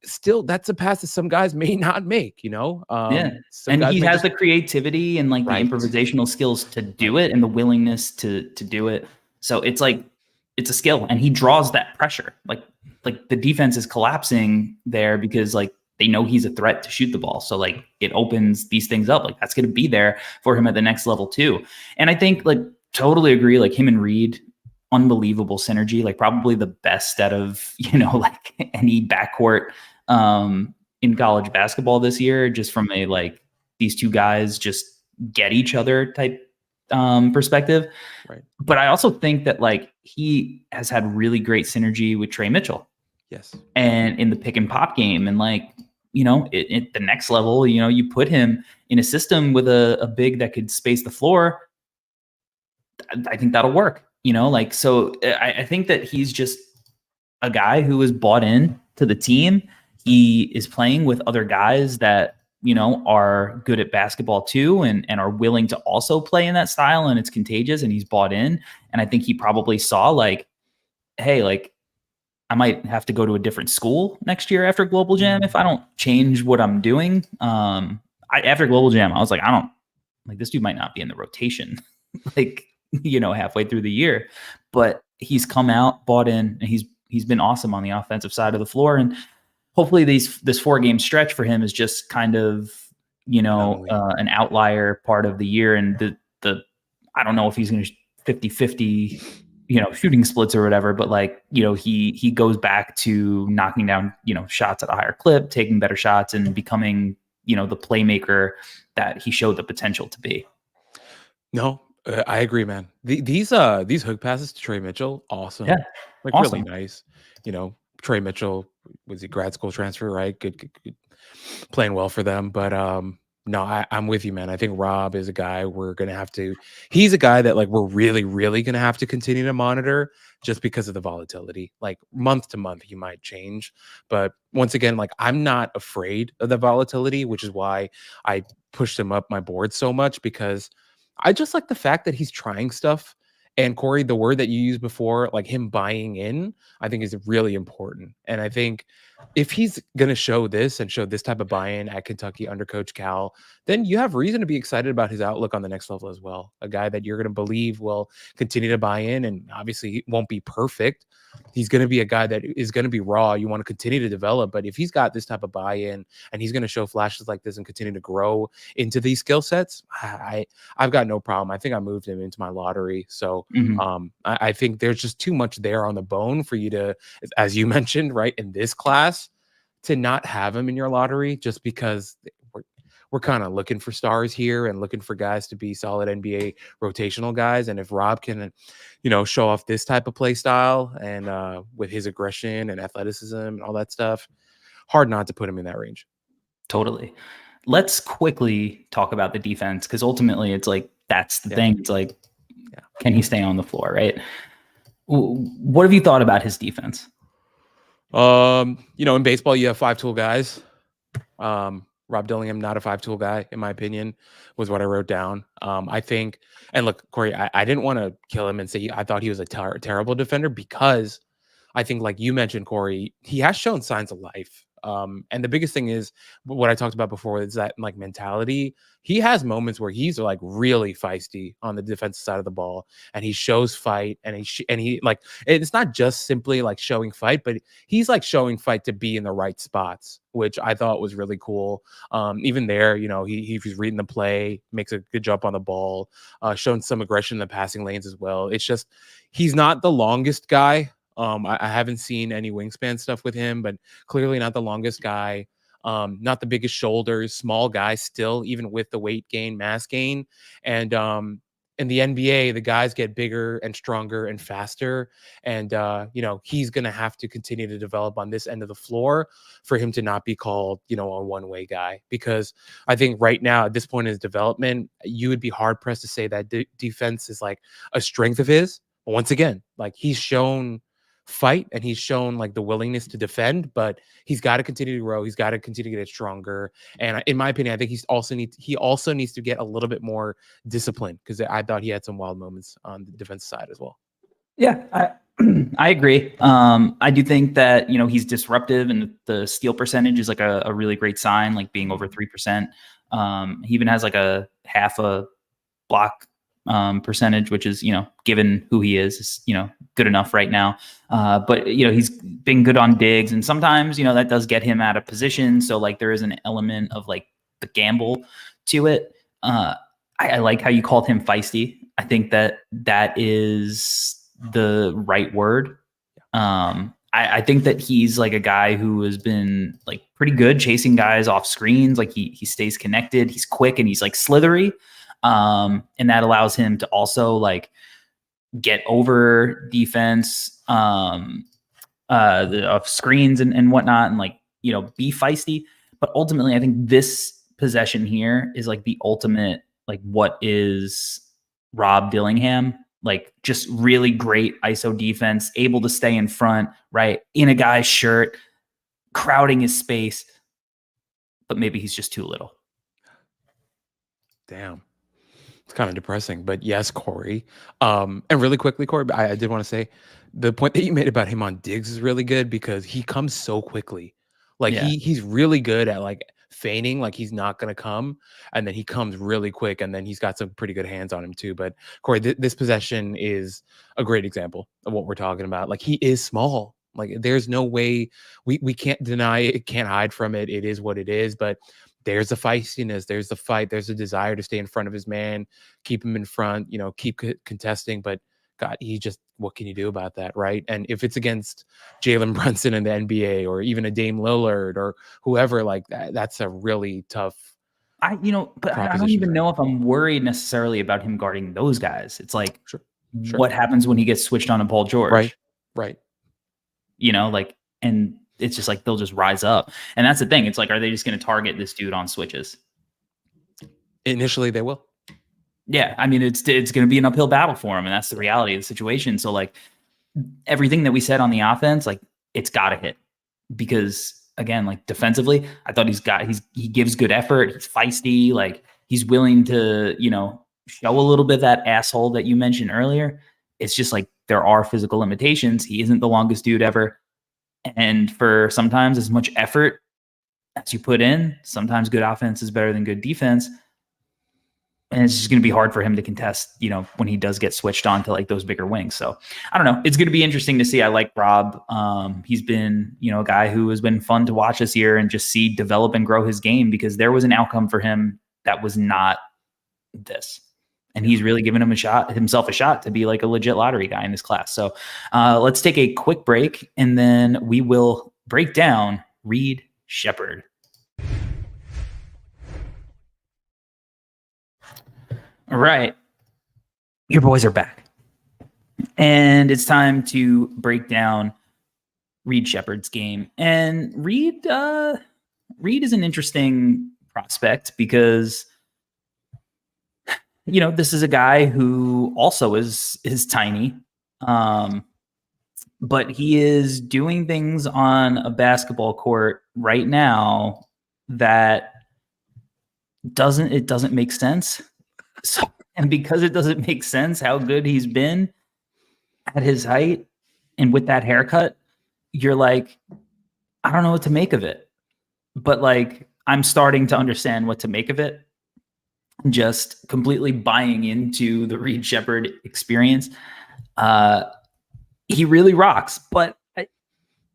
Still, that's a pass that some guys may not make, And he has the creativity and like the improvisational skills to do it and the willingness to do it. So it's like, it's a skill, and he draws that pressure. Like the defense is collapsing there because like they know he's a threat to shoot the ball. So like it opens these things up. Like that's going to be there for him at the next level too. And I think like totally agree, like him and Reed, unbelievable synergy, like probably the best out of, like any backcourt in college basketball this year, just from a, like, these two guys just get each other type perspective. Right. But I also think that like he has had really great synergy with Trey Mitchell. Yes. And in the pick and pop game, and like, at the next level, you put him in a system with a big that could space the floor. I think that'll work, so I think that he's just a guy who is bought in to the team. He is playing with other guys that, are good at basketball too, and are willing to also play in that style, and it's contagious, and he's bought in. And I think he probably saw like, hey, like, I might have to go to a different school next year after Global Jam if I don't change what I'm doing. After Global Jam, I was like, this dude might not be in the rotation, like, halfway through the year. But he's come out, bought in, and he's been awesome on the offensive side of the floor. And hopefully this 4-game stretch for him is just kind of, an outlier part of the year. And the I don't know if he's going to 50-50, shooting splits or whatever, but like, he goes back to knocking down, shots at a higher clip, taking better shots, and becoming, the playmaker that he showed the potential to be. No, I agree, man. These hook passes to Trey Mitchell, awesome. Yeah, like awesome. Really nice. Trey Mitchell was a grad school transfer, right? Good, playing well for them. But no, I'm with you, man. I think Rob is a guy he's a guy that like we're really, really gonna have to continue to monitor just because of the volatility. Like month to month, he might change. But once again, like I'm not afraid of the volatility, which is why I pushed him up my board so much, because I just like the fact that he's trying stuff. And Corey, the word that you used before, like him buying in, I think is really important. And I think if he's going to show this type of buy-in at Kentucky under Coach Cal, then you have reason to be excited about his outlook on the next level as well. A guy that you're going to believe will continue to buy in, and obviously he won't be perfect. He's going to be a guy that is going to be raw. You want to continue to develop, but if he's got this type of buy-in and he's going to show flashes like this and continue to grow into these skill sets, I've got no problem. I think I moved him into my lottery. So I think there's just too much there on the bone for you to, as you mentioned, right, in this class, to not have him in your lottery just because we're kind of looking for stars here and looking for guys to be solid NBA rotational guys. And if Rob can, show off this type of play style and with his aggression and athleticism and all that stuff, hard not to put him in that range. Totally. Let's quickly talk about the defense, because ultimately it's like, that's the thing. It's like, can he stay on the floor, right? What have you thought about his defense? In baseball, you have 5-tool guys. Rob Dillingham, not a 5-tool guy, in my opinion, was what I wrote down. I think, and look, Corey, I didn't want to kill him and say I thought he was a terrible defender, because I think, like you mentioned, Corey, he has shown signs of life. And the biggest thing is what I talked about before, is that like mentality. He has moments where he's like really feisty on the defensive side of the ball, and he shows fight, and he like, it's not just simply like showing fight, but he's like showing fight to be in the right spots, which I thought was really cool. Even there, he's reading the play, makes a good jump on the ball, showing some aggression in the passing lanes as well. It's just, he's not the longest guy. I haven't seen any wingspan stuff with him, but clearly not the longest guy. Not the biggest shoulders, small guy still, even with the weight gain, mass gain. And in the NBA, the guys get bigger and stronger and faster. And, he's going to have to continue to develop on this end of the floor for him to not be called, a one-way guy. Because I think right now, at this point in his development, you would be hard-pressed to say that defense is like a strength of his. But once again, like, he's shown fight and he's shown like the willingness to defend, but he's got to continue to grow. He's got to continue to get stronger. And in my opinion, I think he also needs to get a little bit more discipline, because I thought he had some wild moments on the defensive side as well. Yeah, I agree. I do think that, he's disruptive, and the steal percentage is like a really great sign, like being over 3%. He even has like a half a block percentage, which is, given who he is, good enough right now. But, he's been good on digs, and sometimes, that does get him out of position. So like there is an element of like the gamble to it. I like how you called him feisty. I think that is the right word. I think that he's like a guy who has been like pretty good chasing guys off screens. Like he stays connected. He's quick and he's like slithery. And that allows him to also like get over defense, of screens and whatnot, and like, be feisty. But ultimately, I think this possession here is like the ultimate, like, what is Rob Dillingham? Like, just really great ISO defense, able to stay in front, right, in a guy's shirt, crowding his space, but maybe he's just too little. Damn. It's kind of depressing, but yes, Corey. And really quickly, Corey, I did want to say the point that you made about him on digs is really good, because he comes so quickly. Like he's really good at like feigning, like he's not going to come, and then he comes really quick, and then he's got some pretty good hands on him too. But Corey, this possession is a great example of what we're talking about. Like, he is small. Like, there's no way we can't deny it, can't hide from it. It is what it is. But there's the feistiness, there's the fight, there's a desire to stay in front of his man, keep him in front, keep contesting. But God, what can you do about that, right? And if it's against Jalen Brunson in the NBA, or even a Dame Lillard or whoever, like that's a really tough. I don't even know if I'm worried necessarily about him guarding those guys. It's like, sure. What happens when he gets switched on to Paul George? Right. And it's just like, they'll just rise up. And that's the thing. It's like, are they just going to target this dude on switches? Initially, they will. Yeah. I mean, it's going to be an uphill battle for him. And that's the reality of the situation. So like, everything that we said on the offense, like, it's got to hit, because again, like, defensively, I thought he gives good effort. He's feisty. Like, he's willing to, show a little bit of that asshole that you mentioned earlier. It's just like, there are physical limitations. He isn't the longest dude ever. And for sometimes as much effort as you put in, sometimes good offense is better than good defense. And it's just going to be hard for him to contest, when he does get switched on to like those bigger wings. So I don't know. It's going to be interesting to see. I like Rob. He's been, a guy who has been fun to watch this year and just see develop and grow his game, because there was an outcome for him that was not this. And he's really given himself a shot to be like a legit lottery guy in this class. So let's take a quick break, and then we will break down Reed Sheppard. All right. Your boys are back. And it's time to break down Reed Sheppard's game. And Reed is an interesting prospect because this is a guy who also is tiny, but he is doing things on a basketball court right now that doesn't make sense. So, and because it doesn't make sense how good he's been at his height and with that haircut, you're like, I don't know what to make of it. But like, I'm starting to understand what to make of it. Just completely buying into the Reed Sheppard experience. He really rocks, but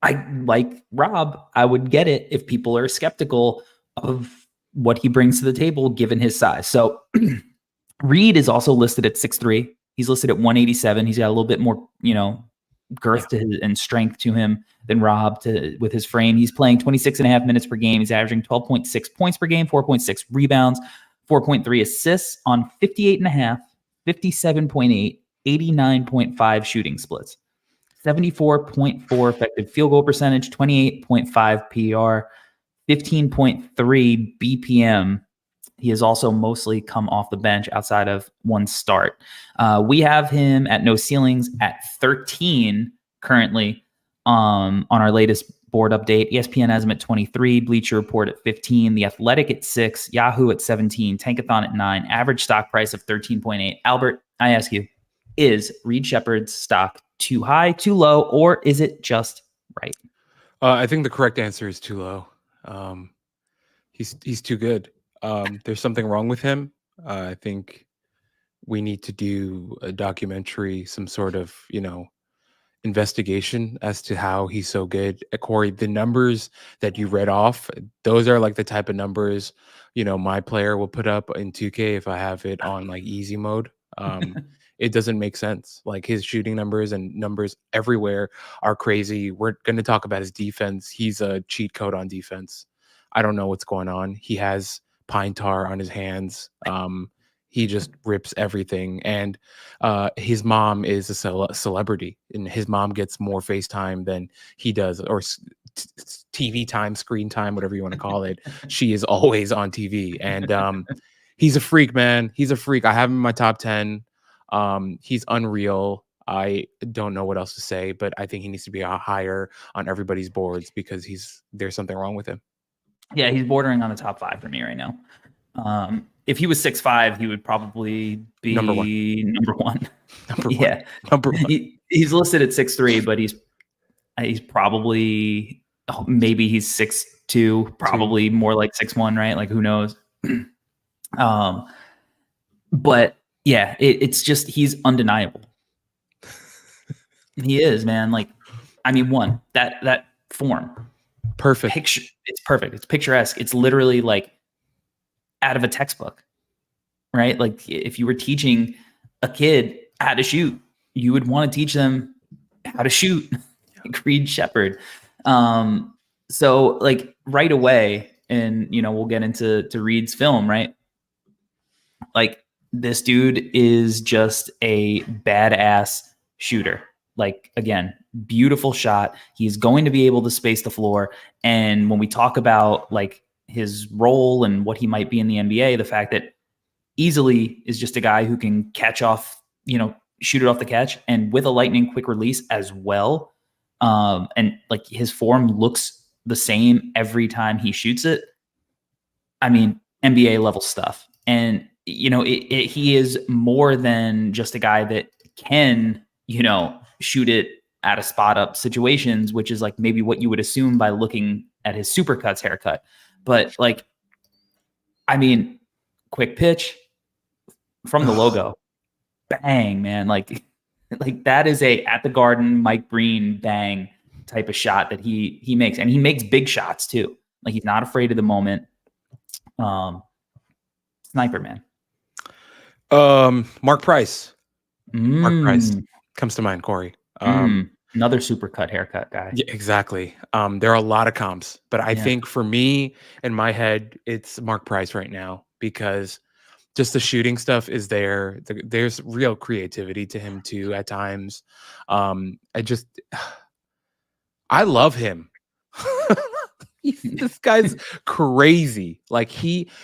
I like Rob. I would get it if people are skeptical of what he brings to the table given his size. So Reed is also listed at 6'3". He's listed at 187. He's got a little bit more, girth and strength to him than Rob with his frame. He's playing 26.5 minutes per game. He's averaging 12.6 points per game, 4.6 rebounds, 4.3 assists on 58.5, 57.8, 89.5 shooting splits, 74.4 effective field goal percentage, 28.5 PR, 15.3 BPM. He has also mostly come off the bench outside of one start. We have him at no ceilings at 13 currently on our latest board update. ESPN has him at 23, Bleacher Report at 15, The Athletic at 6, Yahoo at 17, Tankathon at 9, average stock price of 13.8. Albert, I ask you, is Reed Sheppard's stock too high, too low, or is it just right? I think the correct answer is too low. He's too good. There's something wrong with him. I think we need to do a documentary, some sort of, investigation as to how he's so good. Corey, the numbers that you read off, those are like the type of numbers, my player will put up in 2K if I have it on like easy mode. It doesn't make sense. Like his shooting numbers and numbers everywhere are crazy. We're going to talk about his defense. He's a cheat code on defense. I don't know what's going on. He has pine tar on his hands. He just rips everything. And his mom is a celebrity, and his mom gets more FaceTime than he does, or TV time, screen time, whatever you want to call it. She is always on TV. And he's a freak, man. He's a freak. I have him in my top 10. He's unreal. I don't know what else to say, but I think he needs to be higher on everybody's boards because there's something wrong with him. Yeah, he's bordering on the top 5 for me right now. If he was 6'5", he would probably be number one. Number one. He's listed at 6'3", but he's probably maybe he's 6'2", probably more like 6'1", right? Like who knows? But yeah, it's just he's undeniable. He is, man. Like, I mean, that form. Perfect. It's perfect. It's picturesque. It's literally like out of a textbook, right? Like if you were teaching a kid how to shoot, you would want to teach them how to shoot like Reed Sheppard. So like right away, and we'll get into Reed's film, right? Like this dude is just a badass shooter. Like, again, beautiful shot. He's going to be able to space the floor. And when we talk about like his role and what he might be in the NBA, the fact that easily is just a guy who can catch off, shoot it off the catch and with a lightning quick release as well. And like his form looks the same every time he shoots it. I mean, NBA level stuff. And, he is more than just a guy that can, shoot it at a spot up situations, which is like maybe what you would assume by looking at his Supercuts haircut. But like, I mean, quick pitch from the logo, bang, man. Like that is a at the Garden, Mike Breen bang type of shot that he makes. And he makes big shots too. Like he's not afraid of the moment. Sniper, man. Mark Price. Mark Price Mm, comes to mind, Corey. another super cut haircut guy. Yeah, exactly. There are a lot of comps, but I Yeah. think for me, in my head, it's Mark Price right now because just the shooting stuff is there. There's real creativity to him too at times. I just, I love him. This guy's crazy. Like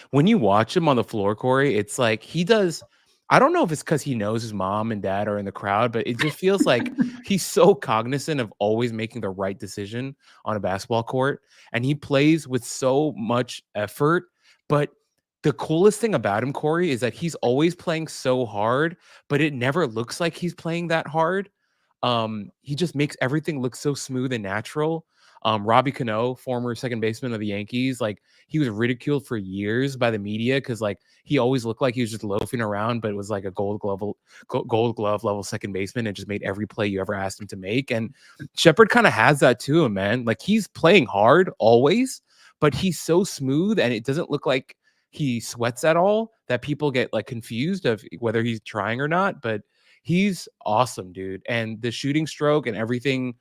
when you watch him on the floor, Corey, it's like he does. I don't know if it's because he knows his mom and dad are in the crowd, but it just feels like he's so cognizant of always making the right decision on a basketball court. And he plays with so much effort. But the coolest thing about him, Corey, is that he's always playing so hard, but it never looks like he's playing that hard. He just makes everything look so smooth and natural. Robbie Cano, former second baseman of the Yankees, like he was ridiculed for years by the media because like he always looked like he was just loafing around, but it was like a gold glove level second baseman and just made every play you ever asked him to make. And Shepard kind of has that to him, man. Like he's playing hard always, but he's so smooth and it doesn't look like he sweats at all that people get like confused of whether he's trying or not. But he's awesome, dude. And the shooting stroke and everything,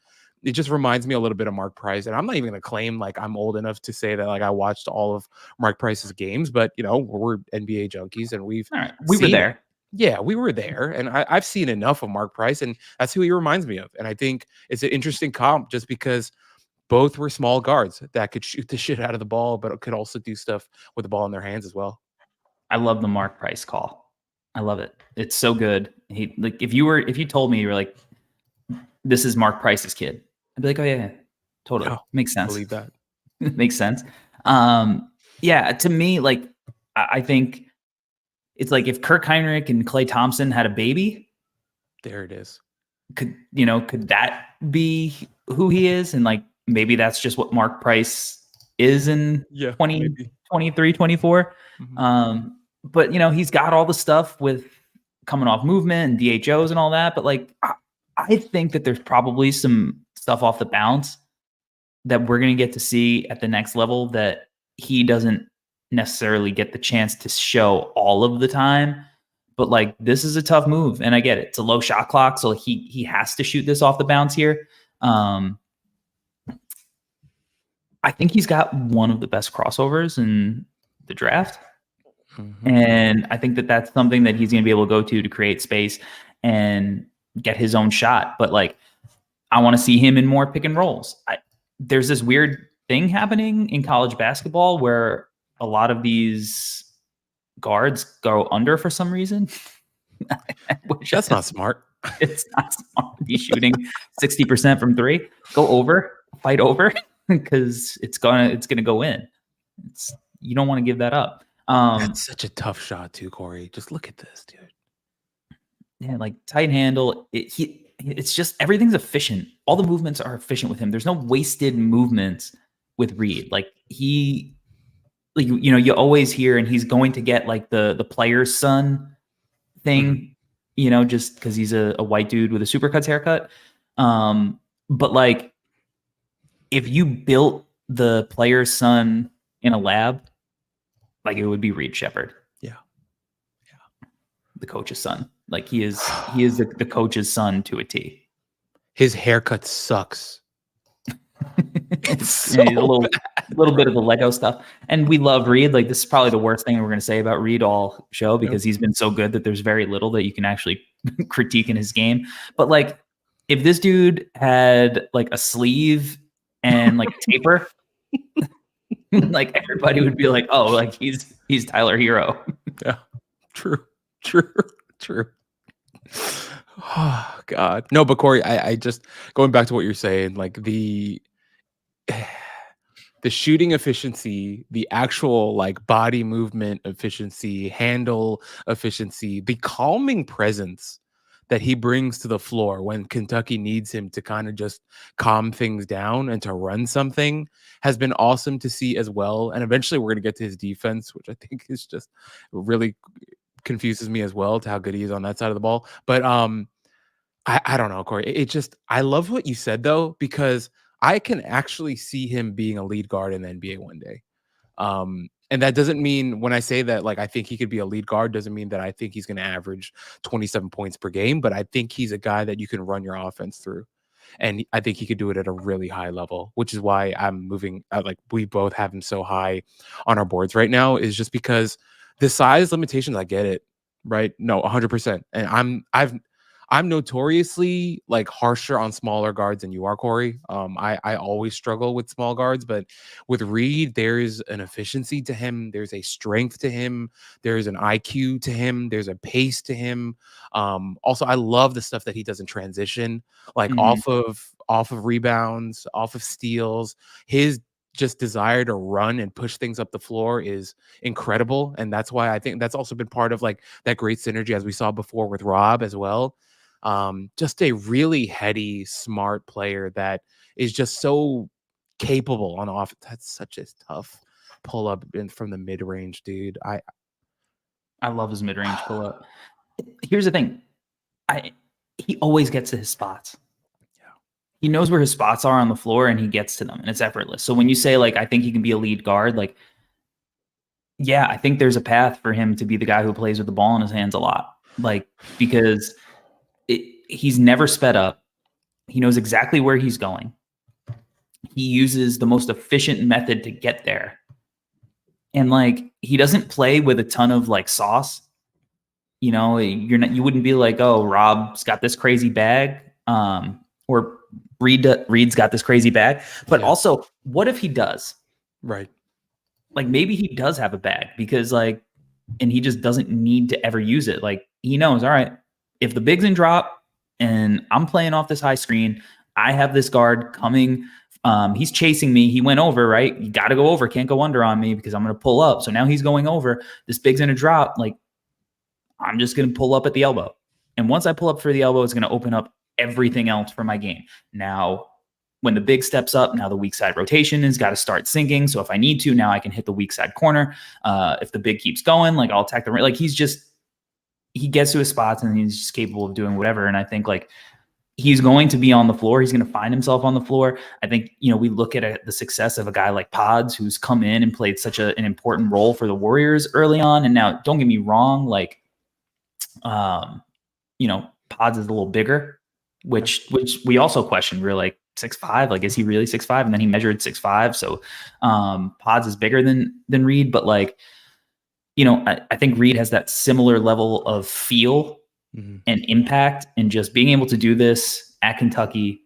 it just reminds me a little bit of Mark Price. And I'm not even going to claim like I'm old enough to say that like I watched all of Mark Price's games, but you know, we're NBA junkies and we were there. it. Yeah, we were there. And I've seen enough of Mark Price and that's who he reminds me of. And I think it's an interesting comp just because both were small guards that could shoot the shit out of the ball, but could also do stuff with the ball in their hands as well. I love the Mark Price call. I love it. It's so good. He like if you told me you were like, this is Mark Price's kid, I'd be like, oh yeah, totally. Makes sense. Believe that. Makes sense. Yeah, to me, like I think it's like if Kirk Heinrich and Klay Thompson had a baby, there it is. Could that be who he is? And like maybe that's just what Mark Price is in 2023, 24. Mm-hmm. But you know, he's got all the stuff with coming off movement and DHOs and all that. But like I think that there's probably some stuff off the bounce that we're going to get to see at the next level that he doesn't necessarily get the chance to show all of the time. But like, this is a tough move. And I get it. It's a low shot clock. So he has to shoot this off the bounce here. I think he's got one of the best crossovers in the draft. Mm-hmm. And I think that that's something that he's going to be able to go to create space and get his own shot. But like, I want to see him in more pick and rolls. There's this weird thing happening in college basketball where a lot of these guards go under for some reason. That's not smart. It's not smart to be shooting 60% from three. Go over, fight over, because it's gonna go in. You don't want to give that up. That's such a tough shot too, Corey. Just look at this, dude. Yeah, like tight handle. It's just everything's efficient. All the movements are efficient with him. There's no wasted movements with Reed. Like you always hear, and he's going to get like the player's son thing, just because he's a white dude with a Supercuts haircut. But like, if you built the player's son in a lab, like it would be Reed Sheppard. Yeah. The coach's son. Like he is the coach's son to a T. His haircut sucks. It's so a little bit of the Lego stuff. And we love Reed. Like this is probably the worst thing we're going to say about Reed all show because he's been so good that there's very little that you can actually critique in his game. But like if this dude had like a sleeve and like a taper, like everybody would be like, oh, like he's Tyler Hero. Yeah. True. Oh God. No, but Corey, I just going back to what you're saying, like the shooting efficiency, the actual like body movement efficiency, handle efficiency, the calming presence that he brings to the floor when Kentucky needs him to kind of just calm things down and to run something has been awesome to see as well. And eventually we're going to get to his defense, which I think is just really confuses me as well to how good he is on that side of the ball. But I don't know, Corey. I love what you said though, because I can actually see him being a lead guard in the NBA one day. And that doesn't mean when I say that, like, I think he could be a lead guard, doesn't mean that I think he's going to average 27 points per game, but I think he's a guy that you can run your offense through. And I think he could do it at a really high level, which is why I'm moving. Like, we both have him so high on our boards right now, is just because the size limitations, I get it, right? No, 100%. And I'm notoriously like harsher on smaller guards than you are, Corey. I always struggle with small guards, but with Reed, there's an efficiency to him. There's a strength to him. There's an IQ to him. There's a pace to him. Also, I love the stuff that he does in transition, like off of rebounds, off of steals. His just desire to run and push things up the floor is incredible. And that's why I think that's also been part of like that great synergy, as we saw before with Rob as well. Just a really heady, smart player that is just so capable on off. That's such a tough pull up from the mid range, dude. I love his mid range pull up. Here's the thing, he always gets to his spots. He knows where his spots are on the floor and he gets to them and it's effortless. So when you say like, I think he can be a lead guard, like, yeah, I think there's a path for him to be the guy who plays with the ball in his hands a lot. Like, because he's never sped up. He knows exactly where he's going. He uses the most efficient method to get there. And like, he doesn't play with a ton of like sauce. You know, you wouldn't be like, oh, Rob's got this crazy bag. Or Reed's got this crazy bag, but also what if he does? Right. Like maybe he does have a bag because like, and he just doesn't need to ever use it. Like he knows, all right, if the big's in drop and I'm playing off this high screen, I have this guard coming. He's chasing me. He went over, right? You got to go over. Can't go under on me because I'm going to pull up. So now he's going over. This big's in a drop. Like I'm just going to pull up at the elbow. And once I pull up for the elbow, it's going to open up everything else for my game. Now, when the big steps up, now the weak side rotation has got to start sinking. So if I need to, now I can hit the weak side corner. If the big keeps going, like I'll attack the right. Like he gets to his spots and he's just capable of doing whatever. And I think like he's going to be on the floor. He's going to find himself on the floor. I think, you know, we look at the success of a guy like Pods, who's come in and played such an important role for the Warriors early on. And now, don't get me wrong, like, you know, Pods is a little bigger, which we also questioned. We were like 6'5", like, is he really 6'5"? And then he measured 6'5". So Pods is bigger than Reed, but like, you know, I think Reed has that similar level of feel and impact, and just being able to do this at Kentucky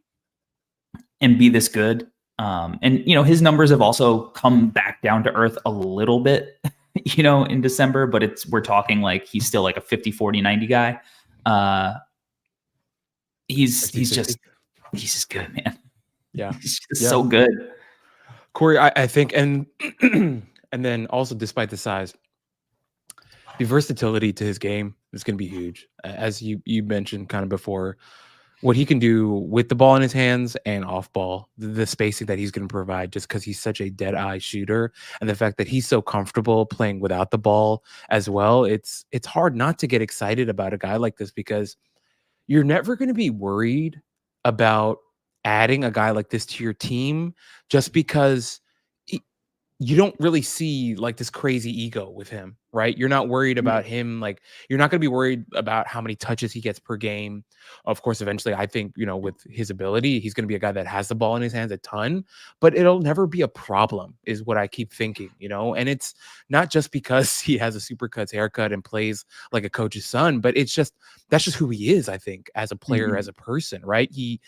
and be this good. And, you know, his numbers have also come back down to earth a little bit, you know, in December, but we're talking like he's still like a 50, 40, 90 guy. He's just good, man. Yeah. He's just so good. Corey, I think, and and then also despite the size, the versatility to his game is going to be huge. As you mentioned kind of before, what he can do with the ball in his hands and off ball, the spacing that he's going to provide, just because he's such a dead eye shooter, and the fact that he's so comfortable playing without the ball as well. It's hard not to get excited about a guy like this, because you're never going to be worried about adding a guy like this to your team just because you don't really see like this crazy ego with him, right? You're not worried about him. Like, you're not going to be worried about how many touches he gets per game. Of course, eventually, I think, you know, with his ability, he's going to be a guy that has the ball in his hands a ton, but it'll never be a problem, is what I keep thinking, you know? And it's not just because he has a Supercuts haircut and plays like a coach's son, but it's just, that's just who he is, I think, as a player, as a person, right? He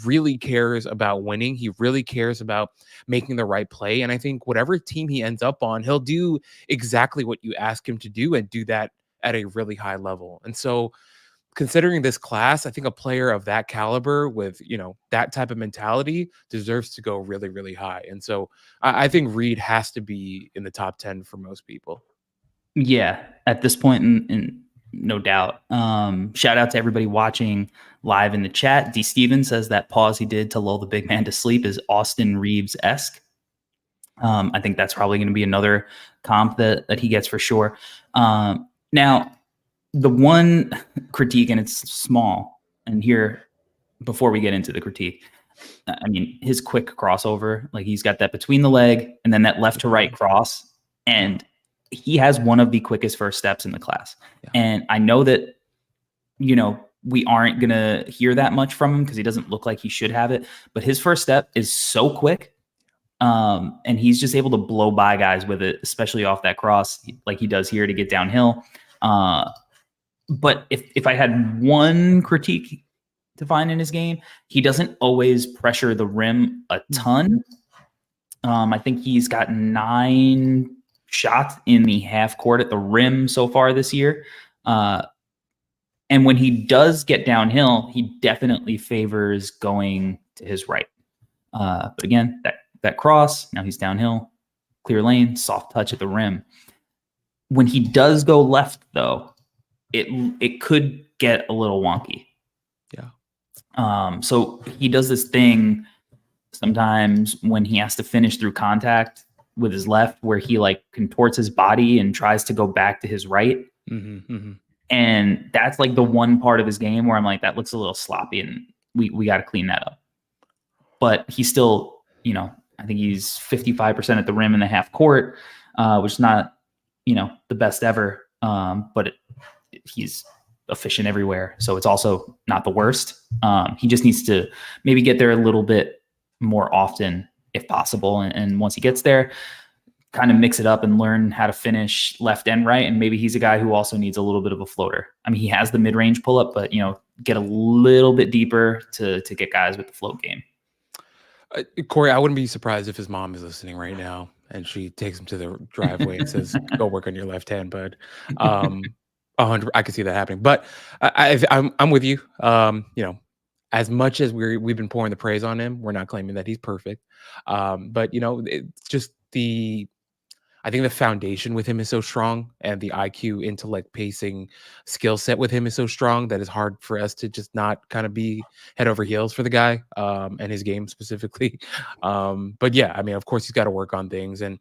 really cares about winning. He really cares about making the right play. And I think whatever team he ends up on, he'll do exactly what you ask him to do, and do that at a really high level. And so, considering this class, I think a player of that caliber with, you know, that type of mentality deserves to go really, really high. And so I think Reed has to be in the top 10 for most people. Yeah, at this point, in no doubt. Shout out to everybody watching live in the chat. D. Steven says that pause he did to lull the big man to sleep is Austin Reeves-esque. I think that's probably going to be another comp that he gets for sure. Now, the one critique, and it's small, and here, before we get into the critique, I mean, his quick crossover, like he's got that between the leg and then that left to right cross. And he has one of the quickest first steps in the class. Yeah. And I know that, we aren't going to hear that much from him because he doesn't look like he should have it. But his first step is so quick. And he's just able to blow by guys with it, especially off that cross like he does here to get downhill. But if I had one critique to find in his game, he doesn't always pressure the rim a ton. I think he's got 9 shots in the half court at the rim so far this year. And when he does get downhill, he definitely favors going to his right. But again, that cross, now he's downhill, clear lane, soft touch at the rim. When he does go left, though, it could get a little wonky. Yeah. So he does this thing sometimes when he has to finish through contact with his left, where he like contorts his body and tries to go back to his right. And that's like the one part of his game where I'm like, that looks a little sloppy and we got to clean that up. But he's still, I think he's 55% at the rim in the half court, which is not, the best ever. But he's efficient everywhere. So it's also not the worst. He just needs to maybe get there a little bit more often if possible. And once he gets there, kind of mix it up and learn how to finish left and right. And maybe he's a guy who also needs a little bit of a floater. I mean, he has the mid-range pull-up, but, get a little bit deeper to get guys with the float game. Corey, I wouldn't be surprised if his mom is listening right now and she takes him to the driveway and says, go work on your left hand, bud. 100, I could see that happening. But I'm with you. As much as we've been pouring the praise on him, we're not claiming that he's perfect. But it's just I think the foundation with him is so strong, and the IQ, intellect, pacing, skill set with him is so strong that it's hard for us to just not kind of be head over heels for the guy and his game specifically. But yeah, I mean, of course, he's got to work on things. And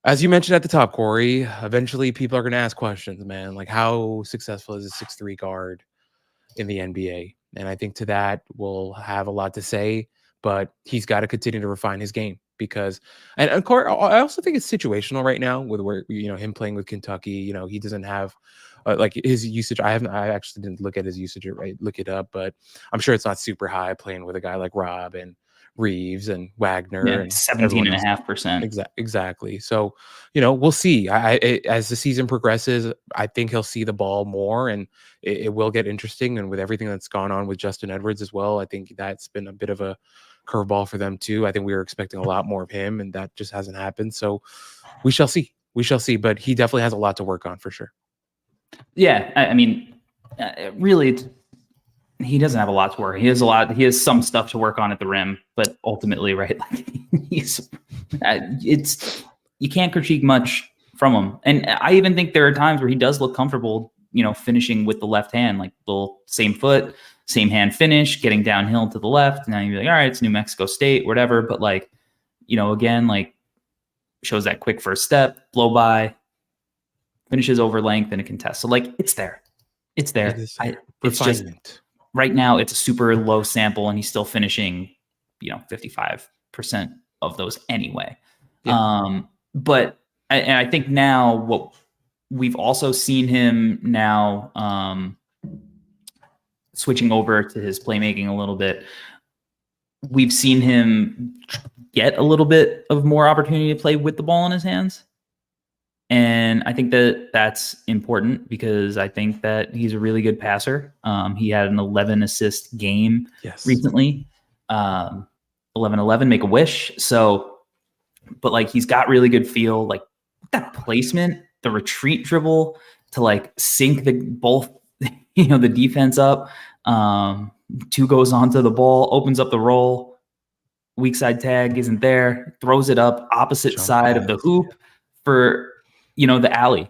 as you mentioned at the top, Corey, eventually people are going to ask questions, man, like how successful is a 6'3" guard in the NBA? And I think to that we'll have a lot to say, but he's got to continue to refine his game. Because, and Corey, I also think it's situational right now with where him playing with Kentucky. He doesn't have like his usage. I actually didn't look at his usage, right? Look it up, but I'm sure it's not super high playing with a guy like Rob and Reeves and Wagner. Yeah, and 17.5%. Exactly. So we'll see. As the season progresses, I think he'll see the ball more, and it will get interesting. And with everything that's gone on with Justin Edwards as well, I think that's been a bit of a curveball for them too. I think we were expecting a lot more of him, and that just hasn't happened. So we shall see. But he definitely has a lot to work on for sure. Yeah, I mean, really, he doesn't have a lot to work. He has some stuff to work on at the rim, but ultimately, right? Like you can't critique much from him. And I even think there are times where he does look comfortable, finishing with the left hand, like the same foot, same hand finish, getting downhill to the left. Now you're like, all right, it's New Mexico State, whatever. But like, again, like shows that quick first step, blow by, finishes over length in a contest. So like, it's there. It's there. It's just right now it's a super low sample, and he's still finishing, 55% of those anyway. Yeah. But I think now what we've also seen him now, switching over to his playmaking a little bit, we've seen him get a little bit of more opportunity to play with the ball in his hands. And I think that that's important because I think that he's a really good passer. He had an 11 assist game recently, 11-11, make a wish. So, but like, he's got really good feel, like that placement, the retreat dribble to like sync both the defense up. 2 goes onto the ball, opens up the roll, weak side tag isn't there, throws it up opposite side of the hoop for the alley.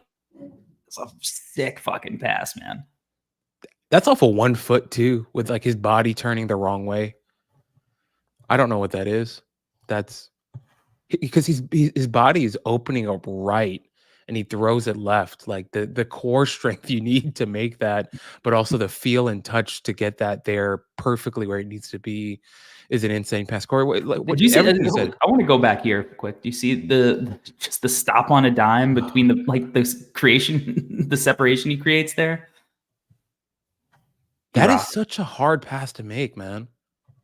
It's a sick fucking pass, man. That's off of 1 foot too, with like his body turning the wrong way. I don't know what that is. That's because his body is opening up right, and he throws it left. Like the core strength you need to make that, but also the feel and touch to get that there perfectly where it needs to be is an insane pass. Corey, Did you see? everything you said. I want to go back here quick. Do you see just the stop on a dime between the creation, the separation he creates there? That is such a hard pass to make, man.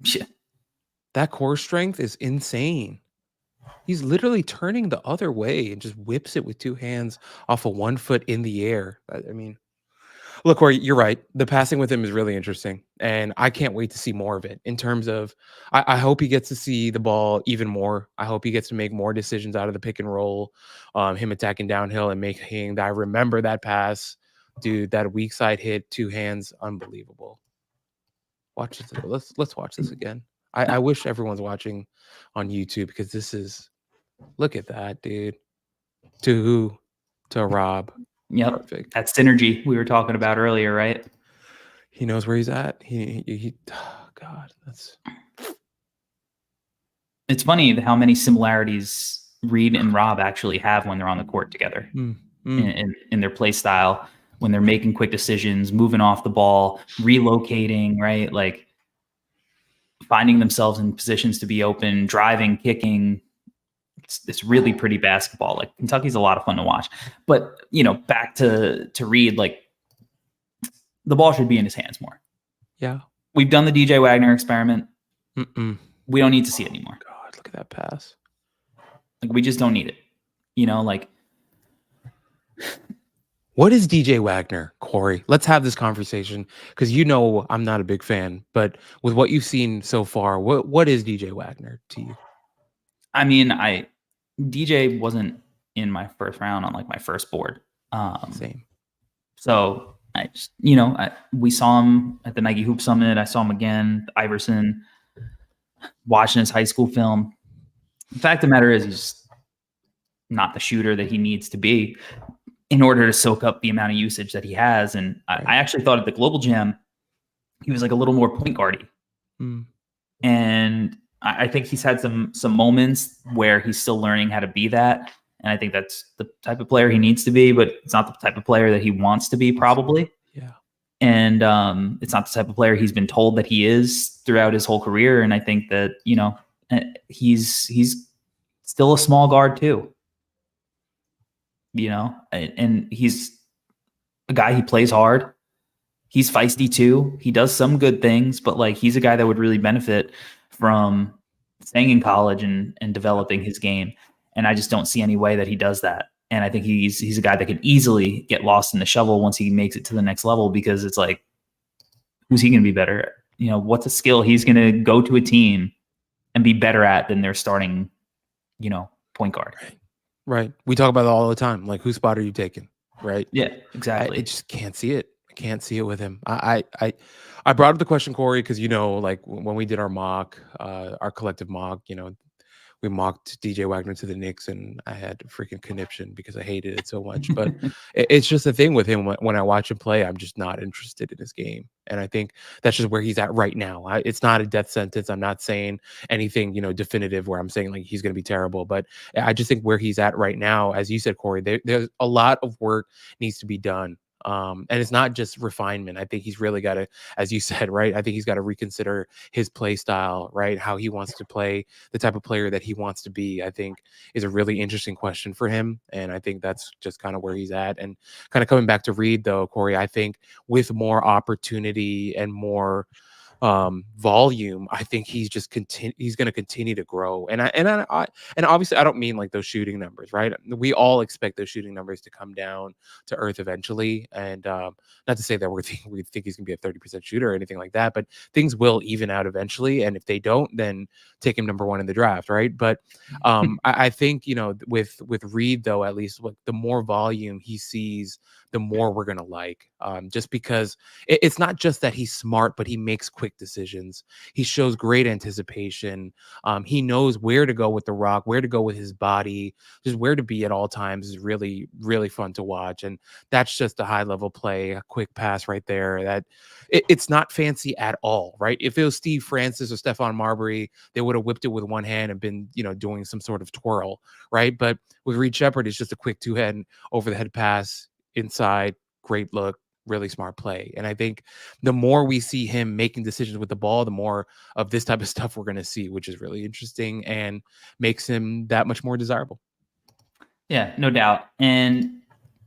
Shit. That core strength is insane. He's literally turning the other way and just whips it with two hands off of 1 foot in the air. I mean, look, Corey, you're right. The passing with him is really interesting, and I can't wait to see more of it. In terms of, I hope he gets to see the ball even more. I hope he gets to make more decisions out of the pick and roll, him attacking downhill and making. I remember that pass, dude. That weak side hit, two hands, unbelievable. Watch this. Let's watch this again. I wish everyone's watching on YouTube because this is. Look at that, dude. To who? To Rob. Yep. Perfect. That synergy we were talking about earlier, right? He knows where he's at. He oh God, that's. It's funny how many similarities Reed and Rob actually have when they're on the court together in their play style, when they're making quick decisions, moving off the ball, relocating, right? Like finding themselves in positions to be open, driving, kicking. It's really pretty basketball. Like Kentucky's a lot of fun to watch, but back to Reed, like the ball should be in his hands more. Yeah. We've done the DJ Wagner experiment. We don't need to see it anymore. God, look at that pass. Like we just don't need it. Like what is DJ Wagner, Corey? Let's have this conversation because I'm not a big fan, but with what you've seen so far, what is DJ Wagner to you? I mean, DJ wasn't in my first round on like my first board. Same. So I just, we saw him at the Nike Hoop Summit. I saw him again, Iverson, watching his high school film. The fact of the matter is he's not the shooter that he needs to be in order to soak up the amount of usage that he has. And I actually thought at the Global Jam, he was like a little more point guardy. And I think he's had some moments where he's still learning how to be that. And I think that's the type of player he needs to be, but it's not the type of player that he wants to be probably. Yeah. And it's not the type of player he's been told that he is throughout his whole career. And I think that, he's still a small guard too, and he's a guy, he plays hard. He's feisty too. He does some good things, but like, he's a guy that would really benefit from staying in college and developing his game. And I just don't see any way that he does that. And I think he's a guy that can easily get lost in the shovel once he makes it to the next level, because it's like, who's he going to be better at? What's a skill he's going to go to a team and be better at than their starting, point guard. Right. We talk about it all the time. Like, whose spot are you taking? Right. Yeah, exactly. I just can't see it. I can't see it with him. I brought up the question, Corey, because like when we did our mock, our collective mock, we mocked DJ Wagner to the Knicks, and I had freaking conniption because I hated it so much. But it's just the thing with him. When I watch him play, I'm just not interested in his game, and I think that's just where he's at right now. It's not a death sentence. I'm not saying anything, definitive where I'm saying like he's going to be terrible, but I just think where he's at right now, as you said, Corey, there's a lot of work needs to be done. And it's not just refinement. I think he's really got to, as you said, right? I think he's got to reconsider his play style, right? How he wants to play, the type of player that he wants to be, I think is a really interesting question for him. And I think that's just kind of where he's at. And kind of coming back to Reed though, Corey, I think with more opportunity and more volume, I think he's going to continue to grow. And obviously I don't mean like those shooting numbers, right? We all expect those shooting numbers to come down to earth eventually. And not to say that we think he's gonna be a 30% shooter or anything like that, but things will even out eventually. And if they don't, then take him number 1 in the draft, right? But I think, with Reed though, at least the more volume he sees the more we're going to like. Just because it's not just that he's smart, but he makes quick decisions. He shows great anticipation. He knows where to go with the rock, where to go with his body, just where to be at all times is really, really fun to watch. And that's just a high level play, a quick pass right there. That it's not fancy at all, right? If it was Steve Francis or Stephon Marbury, they would have whipped it with one hand and been, doing some sort of twirl, right? But with Reed Sheppard, it's just a quick two-hand over the head pass inside, great look, really smart play. And I think the more we see him making decisions with the ball, the more of this type of stuff we're going to see, which is really interesting and makes him that much more desirable. Yeah, no doubt. And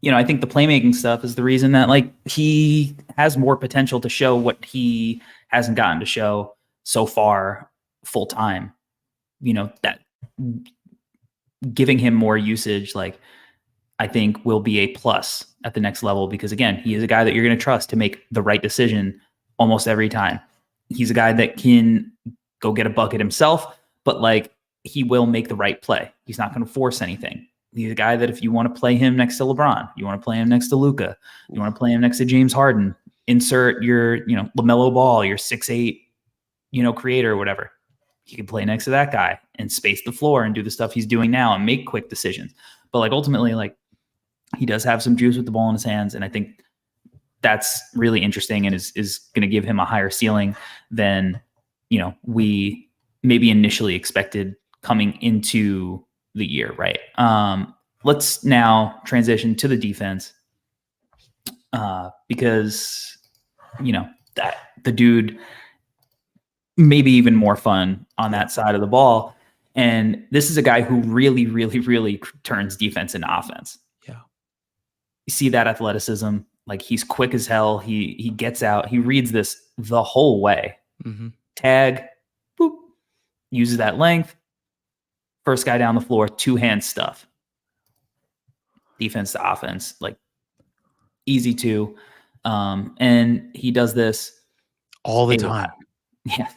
I think the playmaking stuff is the reason that he has more potential to show what he hasn't gotten to show so far full time. That giving him more usage, I think will be a plus at the next level, because again, he is a guy that you're going to trust to make the right decision almost every time. He's a guy that can go get a bucket himself, but he will make the right play. He's not going to force anything. He's a guy that if you want to play him next to LeBron, you want to play him next to Luka, you want to play him next to James Harden, insert your, LaMelo Ball, your 6'8", creator or whatever. He can play next to that guy and space the floor and do the stuff he's doing now and make quick decisions. But ultimately, he does have some juice with the ball in his hands. And I think that's really interesting and is going to give him a higher ceiling than, we maybe initially expected coming into the year. Right. Let's now transition to the defense because, that the dude maybe even more fun on that side of the ball. And this is a guy who really, really, really turns defense into offense. Yeah. You see that athleticism, he's quick as hell. He gets out, he reads this the whole way. Mm-hmm. Tag, boop, uses that length. First guy down the floor, two-hand stuff. Defense to offense, easy to. And he does this all the time. Yeah.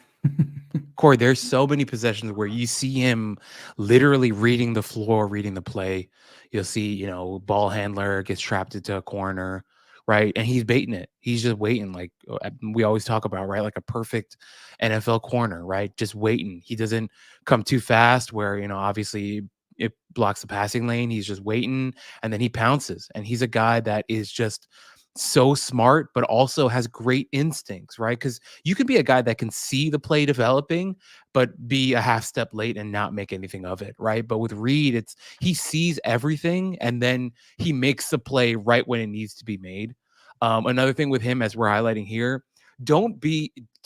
Corey, there's so many possessions where you see him literally reading the floor, reading the play. You'll see, ball handler gets trapped into a corner, right? And he's baiting it. He's just waiting, we always talk about, right? Like a perfect NFL corner, right? Just waiting. He doesn't come too fast where, obviously it blocks the passing lane. He's just waiting, and then he pounces. And he's a guy that is just so smart, but also has great instincts, right? Because you could be a guy that can see the play developing, but be a half step late and not make anything of it, right? But with Reed, he sees everything and then he makes the play right when it needs to be made. Another thing with him, as we're highlighting here, do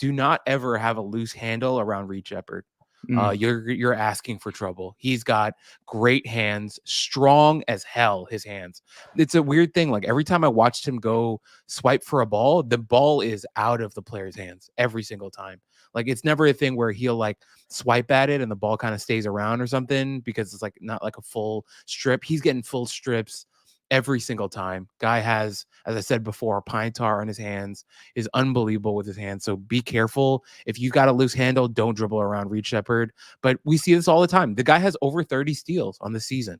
not ever have a loose handle around Reed Sheppard. You're asking for trouble. He's got great hands, strong as hell, his hands. It's a weird thing. Every time I watched him go swipe for a ball, the ball is out of the player's hands every single time. It's never a thing where he'll swipe at it and the ball kind of stays around or something, because it's not a full strip. He's getting full strips every single time. Guy has, as I said before, a pine tar on his hands, is unbelievable with his hands. So be careful. If you got a loose handle, don't dribble around Reed Sheppard. But we see this all the time. The guy has over 30 steals on the season.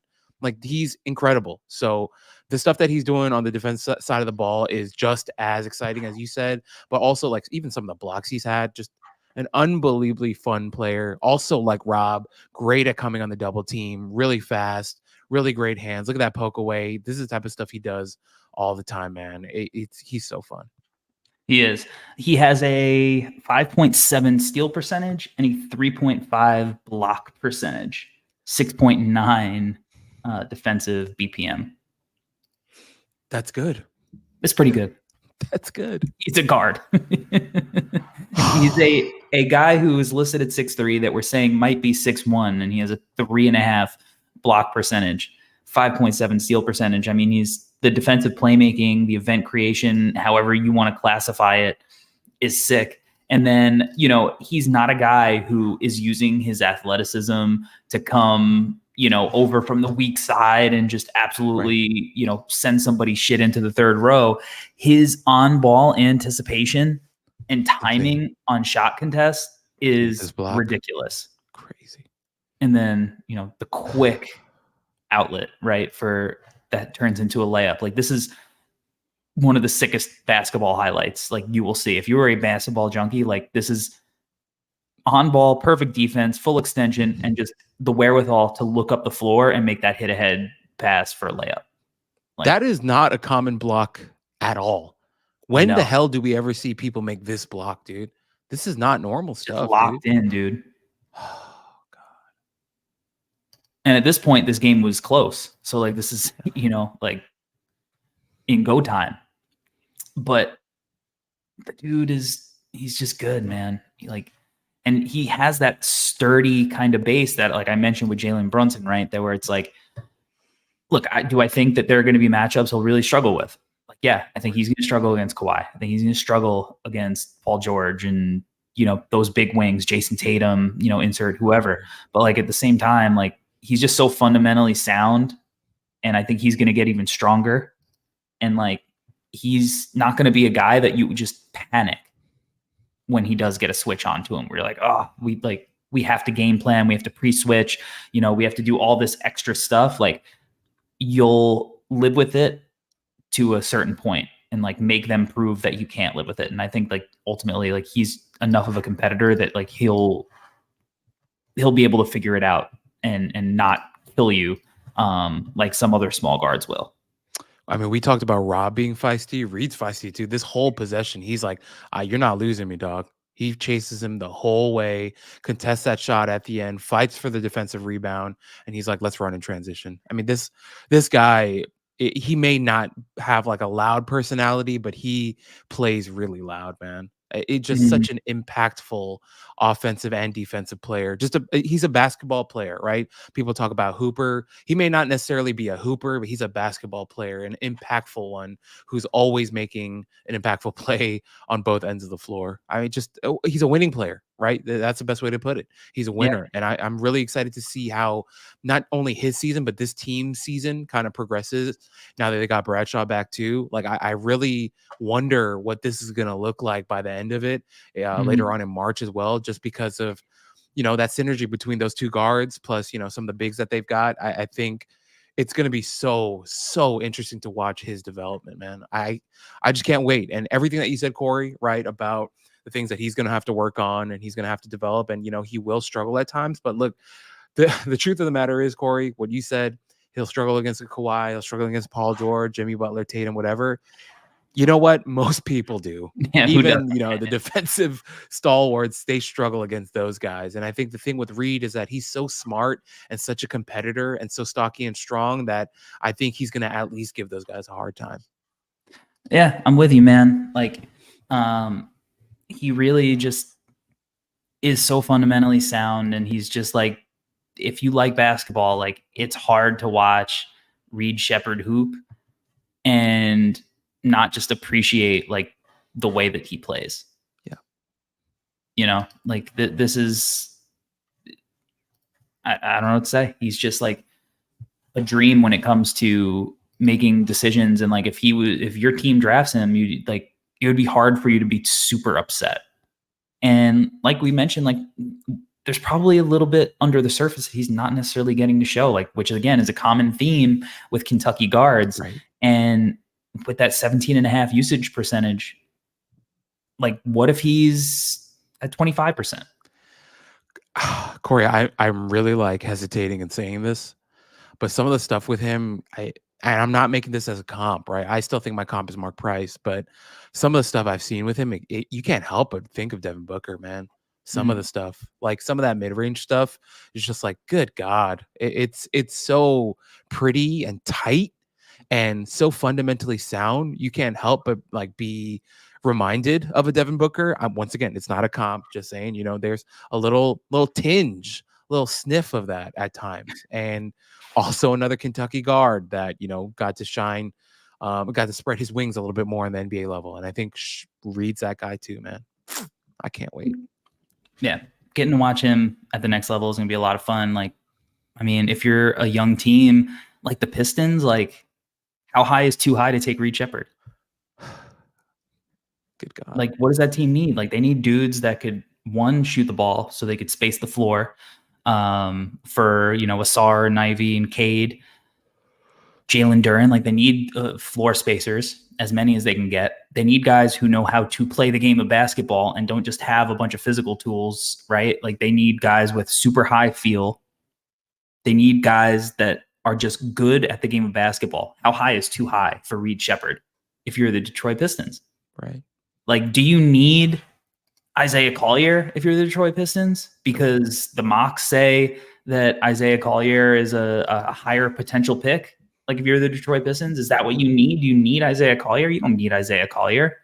He's incredible. So the stuff that he's doing on the defense side of the ball is just as exciting as you said, but also even some of the blocks he's had, just an unbelievably fun player. Also Rob, great at coming on the double team, really fast, really great hands. Look at that poke away. This is the type of stuff he does all the time, man. He's so fun. He is. He has a 5.7 steal percentage and a 3.5 block percentage, 6.9 defensive BPM. That's good. It's pretty good. That's good. He's a guard. He's a guy who is listed at 6'3" that we're saying might be 6'1", and he has a 3.5 block percentage, 5.7 steal percentage. I mean, he's the defensive playmaking, the event creation, however you want to classify it, is sick. And then, he's not a guy who is using his athleticism to come, over from the weak side and just absolutely, right, send somebody shit into the third row. His on-ball anticipation and timing on shot contests is ridiculous. Crazy. And then, the quick outlet, right, for that turns into a layup. This is one of the sickest basketball highlights like you will see. If you were a basketball junkie, like this is on ball, perfect defense, full extension, and just the wherewithal to look up the floor and make that hit ahead pass for a layup. Like, that is not a common block at all. When the know. hell do we ever see people make this block, dude? This is not normal stuff. Locked in, dude. Oh, God. And at this point, this game was close. So like this is, like in go time. But the dude he's just good, man. And he has that sturdy kind of base that, like I mentioned with Jalen Brunson, right? That where it's like, look, do I think that there are going to be matchups he'll really struggle with? Like, yeah, I think he's going to struggle against Kawhi. I think he's going to struggle against Paul George and, those big wings, Jason Tatum, insert whoever. But like at the same time, like he's just so fundamentally sound. And I think he's going to get even stronger. And like, he's not going to be a guy that you just panic when he does get a switch onto him. We're like, oh, we have to game plan. We have to pre-switch. We have to do all this extra stuff. Like you'll live with it to a certain point and like make them prove that you can't live with it. And I think like ultimately like he's enough of a competitor that like he'll be able to figure it out and not kill you like some other small guards will. I mean, we talked about Rob being feisty. Reed's feisty too. This whole possession, he's like, you're not losing me, dog. He chases him the whole way, contests that shot at the end, fights for the defensive rebound, and he's like, let's run in transition. I mean, this guy, he may not have like a loud personality, but he plays really loud, man. It's just such an impactful offensive and defensive player. He's a basketball player, right? People talk about Hooper. He may not necessarily be a Hooper, but he's a basketball player, an impactful one who's always making an impactful play on both ends of the floor. I mean, he's a winning player, right? That's the best way to put it. He's a winner. Yeah. And I'm really excited to see how not only his season, but this team's season kind of progresses now that they got Bradshaw back too. Like I really wonder what this is going to look like by the end of it later on in March as well, just because of, that synergy between those two guards, plus, some of the bigs that they've got. I think it's going to be so interesting to watch his development, man. I just can't wait. And everything that you said, Corey, right, about the things that he's going to have to work on and he's going to have to develop, and, he will struggle at times. But look, the truth of the matter is, Corey, what you said, he'll struggle against a Kawhi, he'll struggle against Paul George, Jimmy Butler, Tatum, whatever. You know what? Most people do. Yeah, even, the defensive stalwarts, they struggle against those guys. And I think the thing with Reed is that he's so smart and such a competitor and so stocky and strong that I think he's going to at least give those guys a hard time. Yeah, I'm with you, man. Like, he really just is so fundamentally sound. And he's just like, if you like basketball, like it's hard to watch Reed Sheppard hoop and not just appreciate like the way that he plays. Yeah. Like this is, I don't know what to say. He's just like a dream when it comes to making decisions. And like, if your team drafts him, it would be hard for you to be super upset. And like we mentioned, like there's probably a little bit under the surface that he's not necessarily getting to show, like, which again is a common theme with Kentucky guards. Right. And with that 17.5 usage percentage, like what if he's at 25%? Corey, I'm really like hesitating and saying this, but some of the stuff with him, and I'm not making this as a comp, right? I still think my comp is Mark Price, but some of the stuff I've seen with him, you can't help but think of Devin Booker, man. Some of the stuff, like some of that mid-range stuff is just like, good God, it's so pretty and tight and so fundamentally sound. You can't help but like be reminded of a Devin Booker. Once again, it's not a comp, just saying, there's a little tinge, little sniff of that at times. And also another Kentucky guard that, got to shine, got to spread his wings a little bit more on the NBA level. And I think Reed's that guy too, man. I can't wait. Yeah. Getting to watch him at the next level is going to be a lot of fun. Like, I mean, if you're a young team like the Pistons, like how high is too high to take Reed Sheppard? Good God. Like, what does that team need? Like, they need dudes that could, one, shoot the ball so they could space the floor for, Asar, Nivey, and Cade, Jalen Duren. Like, they need floor spacers. as many as they can get. They need guys who know how to play the game of basketball and don't just have a bunch of physical tools, right? Like they need guys with super high feel. They need guys that are just good at the game of basketball. How high is too high for Reed Sheppard if you're the Detroit Pistons? Right. Like, do you need Isaiah Collier if you're the Detroit Pistons? Because the mocks say that Isaiah Collier is a higher potential pick. Like, if you're the Detroit Pistons, is that what you need? Do you need Isaiah Collier? You don't need Isaiah Collier.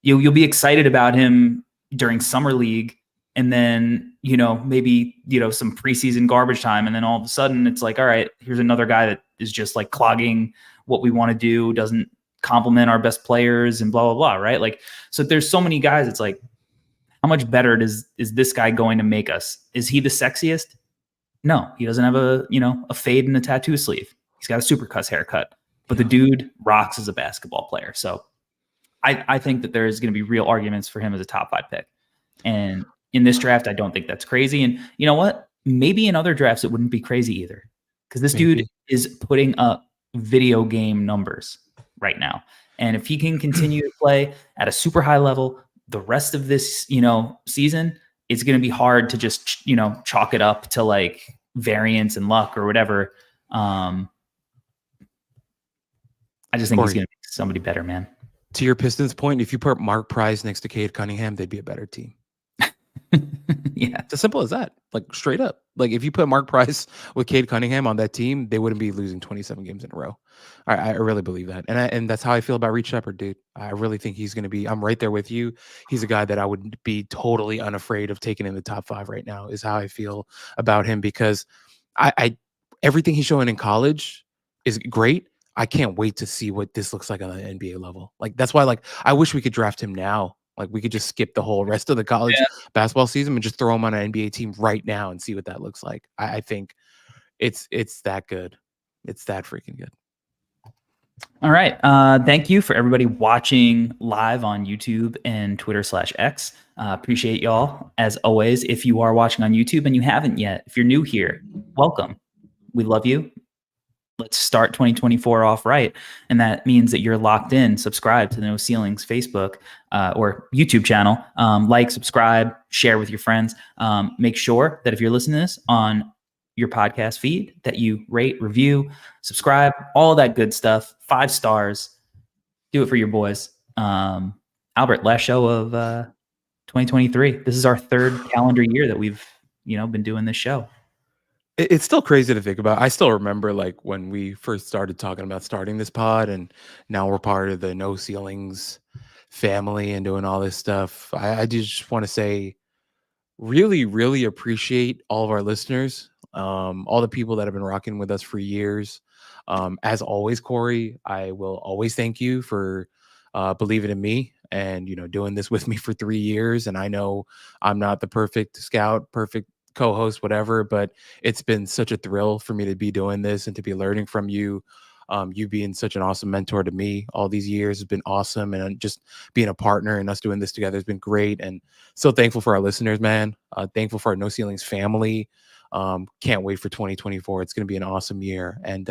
You'll be excited about him during summer league, and then maybe some preseason garbage time, and then all of a sudden it's like, all right, here's another guy that is just like clogging what we want to do, doesn't compliment our best players, and blah blah blah, right? Like, so there's so many guys. It's like, how much better is this guy going to make us? Is he the sexiest? No, he doesn't have a fade and a tattoo sleeve. He's got a Supercuts haircut, but the dude rocks as a basketball player. So I think that there's going to be real arguments for him as a top 5 pick. And in this draft, I don't think that's crazy. And you know what? Maybe in other drafts, it wouldn't be crazy either, because this dude is putting up video game numbers right now. And if he can continue to play at a super high level the rest of this, season, it's going to be hard to just, chalk it up to like variance and luck or whatever. I just think he's going to be somebody better, man. To your Pistons point, if you put Mark Price next to Cade Cunningham, they'd be a better team. Yeah. It's as simple as that. Like, straight up. Like, if you put Mark Price with Cade Cunningham on that team, they wouldn't be losing 27 games in a row. I really believe that. And that's how I feel about Reed Sheppard, dude. I really think he's going to be, I'm right there with you. He's a guy that I would be totally unafraid of taking in the top 5 right now, is how I feel about him, because I everything he's showing in college is great. I can't wait to see what this looks like on the NBA level. Like, that's why, like, I wish we could draft him now. Like, we could just skip the whole rest of the college basketball season and just throw him on an NBA team right now and see what that looks like. I think it's that good. It's that freaking good. All right. Thank you for everybody watching live on YouTube and Twitter/X. Appreciate y'all as always. If you are watching on YouTube and you haven't yet, if you're new here, welcome. We love you. Let's start 2024 off right. And that means that you're locked in. Subscribe to the No Ceilings Facebook or YouTube channel. Like, subscribe, share with your friends. Make sure that if you're listening to this on your podcast feed, that you rate, review, subscribe, all that good stuff. 5 stars. Do it for your boys. Albert, last show of 2023. This is our 3rd calendar year that we've been doing this show. It's still crazy to think about. I still remember, like, when we first started talking about starting this pod, and now we're part of the No Ceilings family and doing all this stuff. I just want to say, really, really appreciate all of our listeners, all the people that have been rocking with us for years. As always, Corey, I will always thank you for believing in me and, doing this with me for 3 years. And I know I'm not the perfect scout, perfect co-host, whatever, but it's been such a thrill for me to be doing this and to be learning from you. You being such an awesome mentor to me all these years has been awesome, and just being a partner and us doing this together has been great. And so thankful for our listeners, man. Thankful for our No Ceilings family. Can't wait for 2024. It's going to be an awesome year. And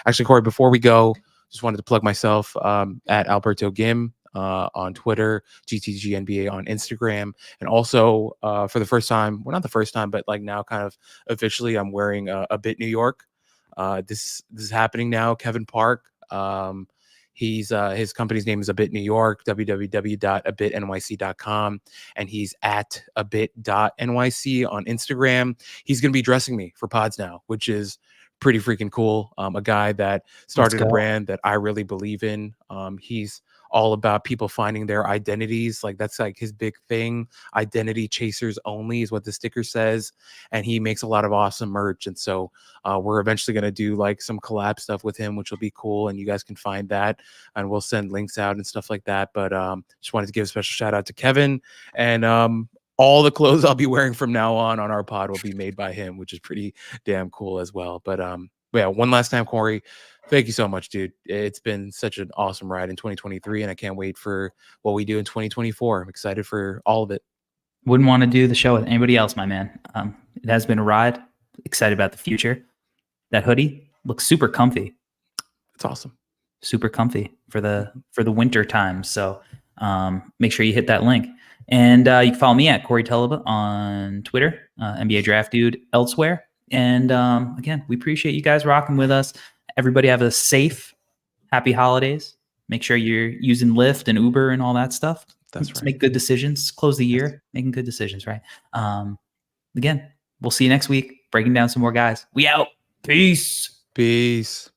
actually, Corey, before we go, just wanted to plug myself at Alberto Gim on Twitter, GTGNBA on Instagram, and also for the first time, well, not the first time, but like now kind of officially, I'm wearing a Bit New York. This is happening now. Kevin Park, he's his company's name is A Bit New York, www.abitnyc.com, and he's at abit.nyc on Instagram. He's going to be dressing me for pods now, which is pretty freaking cool. A guy that started a brand that I really believe in. He's all about people finding their identities. Like, that's like his big thing. Identity chasers only is what the sticker says. And he makes a lot of awesome merch. And so we're eventually going to do like some collab stuff with him, which will be cool. And you guys can find that, and we'll send links out and stuff like that. But just wanted to give a special shout out to Kevin, and all the clothes I'll be wearing from now on our pod will be made by him, which is pretty damn cool as well. But yeah, one last time, Corey, thank you so much, dude. It's been such an awesome ride in 2023, and I can't wait for what we do in 2024. I'm excited for all of it. Wouldn't want to do the show with anybody else, my man. It has been a ride. Excited about the future. That hoodie looks super comfy. It's awesome. super comfy for the winter time. So make sure you hit that link. And you can follow me at Corey Teleba on Twitter, NBA Draft Dude elsewhere. And again, we appreciate you guys rocking with us. Everybody have a safe, happy holidays. Make sure you're using Lyft and Uber and all that stuff. That's Let's right. make good decisions. Close the year, making good decisions, right? Again, we'll see you next week, breaking down some more guys. We out. Peace. Peace.